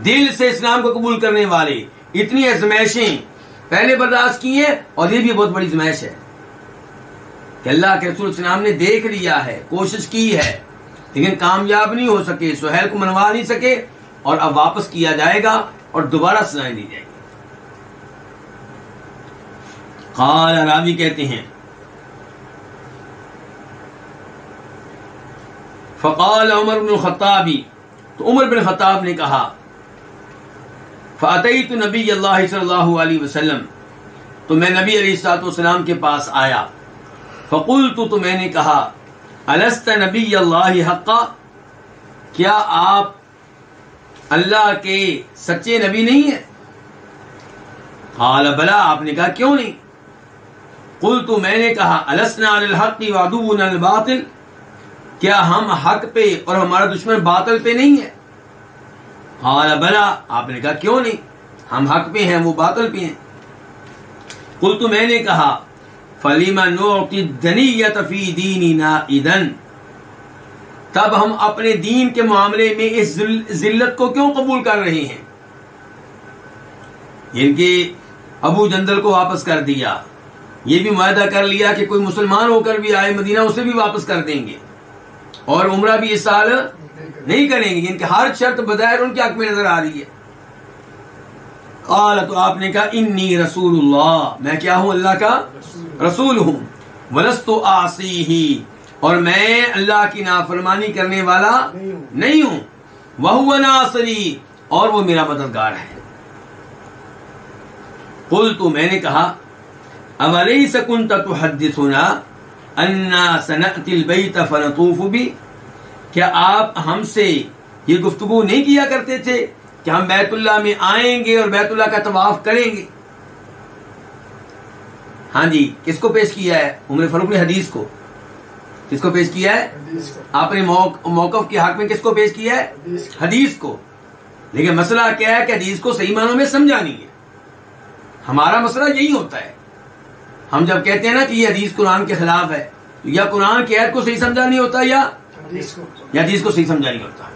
दिल से इस्लाम को कबूल करने वाले। इतनी आज़माइशें पहले बर्दाश्त की हैं, और ये भी बहुत बड़ी आज़माइश है कि अल्लाह के रसूल इस्लाम ने देख लिया है, कोशिश की है, लेकिन कामयाब नहीं हो सके, सुहैल को मनवा नहीं सके, और अब वापस किया जाएगा और दोबारा सजाएं दी जाएगी। क़ाल, रावी कहते हैं, फ़क़ाल उमर बिन ख़त्ताबी, तो उमर बिन ख़त्ताब ने कहा, फ़अतैतु नबी अल्लाह सल्लल्लाहु अलैहि वसल्लम, तो मैं नबी अलैहिस्सलाम के पास आया। फ़क़ुल्तु, तो मैंने कहा, अलस्त नबी अल्लाह हक़्क़ा, क्या आप अल्लाह के सच्चे नबी नहीं है? क़ाल बला, आपने कहा क्यों नहीं। कुल्तु मैंने कहा अलसना अल हक़्क़ि व अदुव्वुना अल बातिल, क्या हम हक पे और हमारा दुश्मन बातिल पे नहीं है? क़ाल बला, आपने कहा क्यों नहीं, हम हक पे हैं वो बातिल पे हैं। कुल्तु मैंने कहा फलिमा नुअति दनियत फी दीनिना इदन, तब हम अपने दीन के मामले में इस जिल्लत को क्यों कबूल कर रहे हैं? इनके अबू जंदल को वापस कर दिया, ये भी मुआहदा कर लिया कि कोई मुसलमान होकर भी आए मदीना उसे भी वापस कर देंगे, और उम्रा भी इस साल नहीं करेंगे। इनके हर शर्त बजाय उनके हक में नजर आ रही है। काल, तो आपने कहा इन्नी रसूलुल्लाह, मैं क्या हूं? अल्लाह का रसूल हूं। वलस्तु आसी ही, और मैं अल्लाह की नाफरमानी करने वाला नहीं हूं। वहुव नासरी, और वो मेरा मददगार है। कुल, तो मैंने कहा अवलैस कुन्त तुहद्दिसुना अन्ना सनअतिल बैत फनतूफु बि, क्या आप हमसे ये गुफ्तगू नहीं किया करते थे कि हम बैतुल्लाह में आएंगे और बैतुल्लाह का तवाफ करेंगे? हाँ जी, किसको पेश किया है? उमर फारूक ने हदीस को। किसको पेश किया है? आपने मौकफ के हक में किसको पेश किया है? हदीस को। लेकिन मसला क्या है कि हदीस को सही मानों में समझा नहीं है। हमारा मसला यही होता है, हम जब कहते हैं ना कि ये हदीस कुरान के खिलाफ है, तो या कुरान की आयत को सही समझा नहीं होता या हदीस को सही समझा नहीं होता।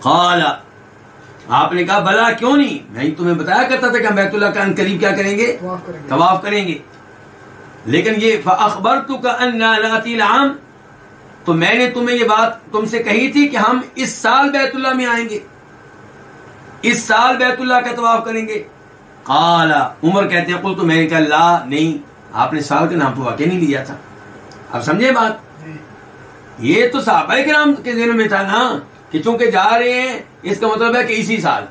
क़ाला, आपने कहा भला क्यों नहीं, मैं तुम्हें बताया करता था कि हम बैतुल्लाह का करीब क्या करेंगे? तवाफ करेंगे। लेकिन ये फअख़बरतुका अन्ना नातिल आम, तो मैंने तुम्हें ये बात तुमसे कही थी कि हम इस साल बैतुल्लाह में आएंगे, इस साल बैतुल्लाह का तवाफ करेंगे। काला, उमर कहते हैं कुल, तो मैंने कहा ला, नहीं, आपने साल का नाम तो वाकई नहीं लिया था। अब समझे बात? ये तो सहाबा किराम के ज़हन में था ना कि चूंकि जा रहे हैं, इसका मतलब है कि इसी साल।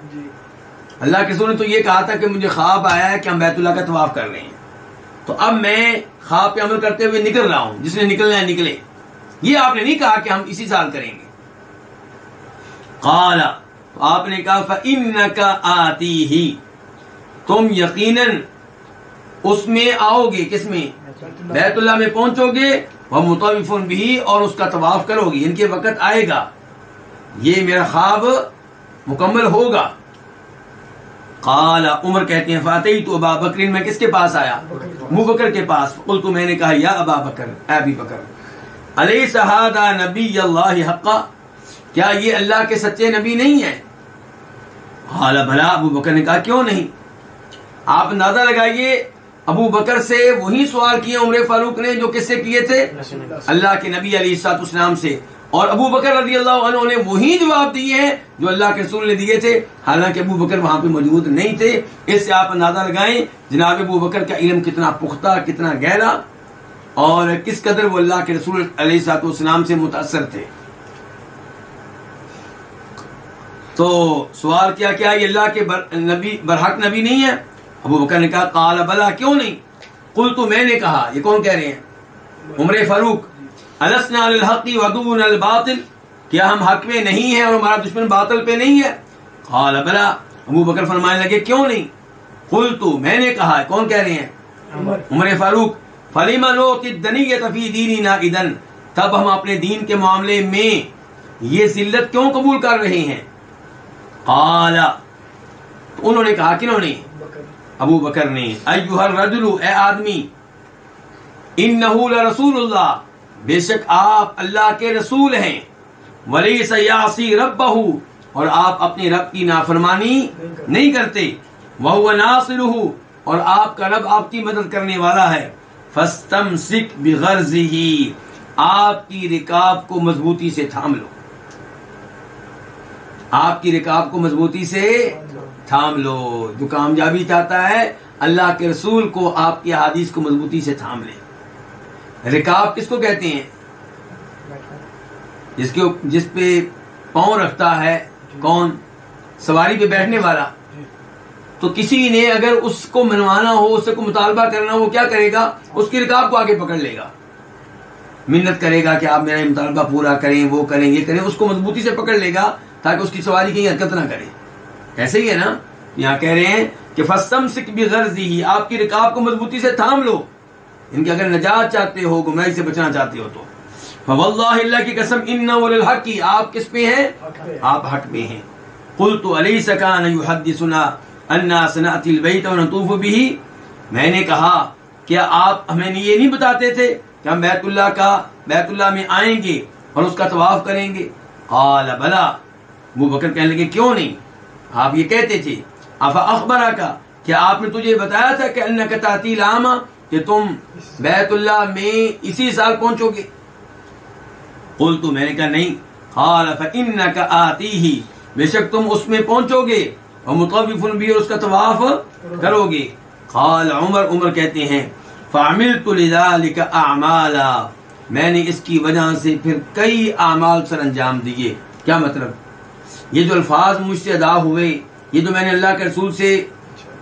अल्लाह के रसूल ने तो ये कहा था कि मुझे ख्वाब आया है कि हम बैतुल्लाह का तवाफ कर रहे हैं, तो अब मैं ख्वाब पे अमल करते हुए निकल रहा हूं, जिसने निकलना है निकले। ये आपने नहीं कहा कि हम इसी साल करेंगे। काला, तो आपने कहा फ़इन्नका आतीही, तुम यकीनन उसमें आओगे। किसमें? बैतुल्लाह में पहुंचोगे। वह मुतविफुन बिही, और उसका तवाफ करोगे। इनके वक्त आएगा, ये मेरा ख्वाब मुकम्मल होगा। काला, उमर कहते हैं फातई तो अबा बकरीन, मैं किसके पास आया? अबू बकर के पास। कुल, तो मैंने कहा या अबा बकर, अबी बकर, अलैस हादा नबी अल्लाह हक्का, क्या ये अल्लाह के सच्चे नबी नहीं है? काला भला, अबू बकर ने कहा क्यों नहीं। आप अंदाजा लगाइए, अबू बकर से वही सवाल किए उमर फारूक ने जो किससे किए थे? अल्लाह के नबी अलैहिस्सलाम से। और अबू बकर रज़ियल्लाहु अन्हु ने वही जवाब दिए हैं जो अल्लाह के रसूल ने दिए थे, हालांकि अबू बकर वहां पे मौजूद नहीं थे। इससे आप अंदाजा लगाएं जनाब अबू बकर का इल्म कितना पुख्ता, कितना गहरा, और किस कदर वो अल्लाह के रसूल अलैहिस्सलाम से मुतासर थे। तो सवाल क्या क्या ये अल्लाह के नबी बरहक नबी नहीं है? अबू बकर ने कहा काला बला, क्यों नहीं। कुल, तो मैंने कहा, ये कौन कह रहे हैं? उमर फारूक। अलसना अल हक़्क़ि व अदुव्वुना अल बातिल, क्या हम हक में नहीं है और हमारा दुश्मन बातिल पे नहीं है? काला बला, अबू बकर फरमाने लगे क्यों नहीं। कुल, तो मैंने कहा, कौन कह रहे हैं? उमर फारूक। फलिमा नुअति दनियत फी दीनिना इदन, तब हम अपने दीन के मामले में ये जिल्लत क्यों कबूल कर रहे हैं? काला, तो उन्होंने कहा, किन्होंने? अबू बकर ने। अय्युहर रजुलु, ए आदमी, इन्नहु लरसूलुल्लाह, बेशक आप अल्लाह के रसूल हैं। वलैस यासी रब्बहु, और आप अपने रब की नाफरमानी नहीं करते। वहुव नासिरुहु, और आपका रब आपकी मदद करने वाला है। फस्तमसिक बिगर्जिही, आपकी रिकाब को मजबूती से थाम लो, आपकी रिकाब को मजबूती से थाम लो। जो कामयाबी चाहता है, अल्लाह के रसूल को आपकी हदीस को मजबूती से थाम ले। रिकाब किसको कहते हैं? जिस पे पांव रखता है कौन? सवारी पे बैठने वाला। तो किसी ने अगर उसको मनवाना हो, उससे को मुतालबा करना हो, वो क्या करेगा? उसकी रिकाब को आगे पकड़ लेगा, मिन्नत करेगा कि आप मेरा मुतालबा पूरा करें, वो करें, ये करें, उसको मजबूती से पकड़ लेगा ताकि उसकी सवारी कहीं हरकत ना करे। ऐसे ही है ना, यहाँ कह रहे हैं कि फस्तमसिक बिगर्ज़िही, आपकी रिकाब को मजबूती से थाम लो, इनकी अगर नजात चाहते हो, गुमराही से बचना चाहते हो तो। फवल्लाहि, अल्लाह की कसम, इन्नहु लिल हक़्क़ि, आप किस पे हैं? आप हक पे हैं। क़ुल्तु अलैसा कान युहद्दिसुना अन्ना सनअतिल बैत व नतूफ़ु बिही, मैंने कहा क्या आप हमें ये नहीं बताते थे कि हम बैतुल्लाह में आएंगे और उसका तवाफ करेंगे? क़ाल बला, अबू बकर कहने लगे क्यों नहीं, आप ये कहते थे। अफ़ा अख़बरका, क्या आपने तुझे बताया था कि अन्नका तातील आमा, कि तुम बैतुल्लाह में इसी साल पहुंचोगे? क़ुल्तु, मैंने कहा नहीं। क़ाल फ़इन्नका आतीही, बेशक तुम उसमें पहुंचोगे, और मुतव्विफ़ुन बिही, उसका तवाफ करोगे। क़ाल उमर कहते हैं फ़अमिलतु लिज़ालिका अअमाला, मैंने इसकी वजह से फिर कई आमाल सर अंजाम दिए। क्या मतलब? ये जो अल्फाज मुझसे अदा हुए, ये जो मैंने अल्लाह के रसूल से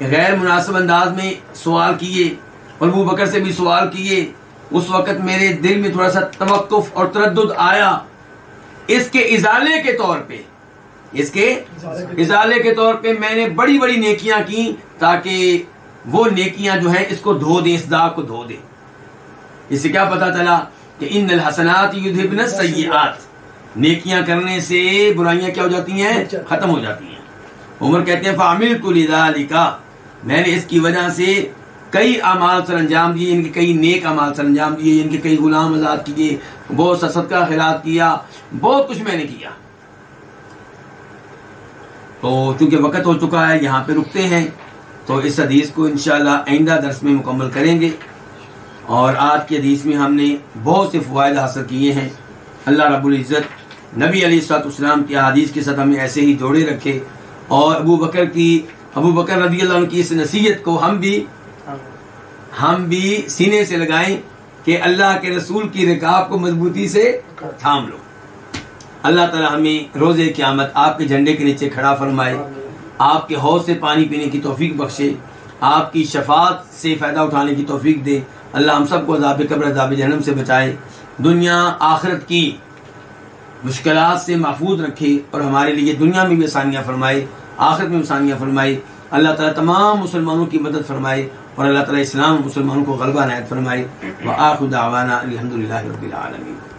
गैर मुनासिब अंदाज में सवाल किए और अबू बकर से भी सवाल किए, उस वक़्त मेरे दिल में थोड़ा सा तवक्कुफ और तरद्दुद आया। इसके इजाले के तौर पे मैंने बड़ी बड़ी नेकियां की, ताकि वो नेकियां जो है इसको धो दे, इस दाग को धो दे। इससे क्या पता चला कि इन्नल हसनात युज़हिबन सय्यिआत, नेकियां करने से बुराइयां क्या हो जाती हैं? खत्म हो जाती हैं। उमर कहते हैं फ़अमिलतु लिज़ालिका, मैंने इसकी वजह से कई अमाल सर अंजाम दिए, इनके कई नेक अमाल सर अंजाम दिए, इनके कई गुलाम आजाद किए, बहुत सा सदका खैरात किया, बहुत कुछ मैंने किया। तो चूंकि वक्त हो चुका है, यहाँ पे रुकते हैं, तो इस हदीस को इंशाअल्लाह आइंदा दर्स में मुकम्मल करेंगे। और आज के हदीस में हमने बहुत से फ़वाइद हासिल किए हैं। अल्लाह रब्बुल इज़्ज़त नबी अलैहिस्सलाम की हदीस के साथ हमें ऐसे ही जोड़े रखे, और अबू बकर रज़ियल्लाहु अन्हु की इस नसीहत को हम भी सीने से लगाएं कि अल्लाह के रसूल की रिकाब को मजबूती से थाम लो। अल्लाह ताला हमें रोज़े क़यामत आपके झंडे के नीचे खड़ा फरमाए, आपके हौज़ से पानी पीने की तौफीक बख्शे, आपकी शफात से फ़ायदा उठाने की तौफीक दे। अल्लाह हम सबको अज़ाब क़ब्र अज़ाब जहन्नम से बचाए, दुनिया आखिरत की मुश्किलात से महफूज रखे, और हमारे लिए दुनिया में भी आसानियाँ फरमाए, आखिरत में आसानियाँ फरमाए। अल्लाह ताला तमाम मुसलमानों की मदद फरमाए, और अल्लाह ताला इस्लाम मुसलमानों को गलबा इनायत फरमाए। व आखिरु दावाना अल्हम्दुलिल्लाहि रब्बिल आलमीन।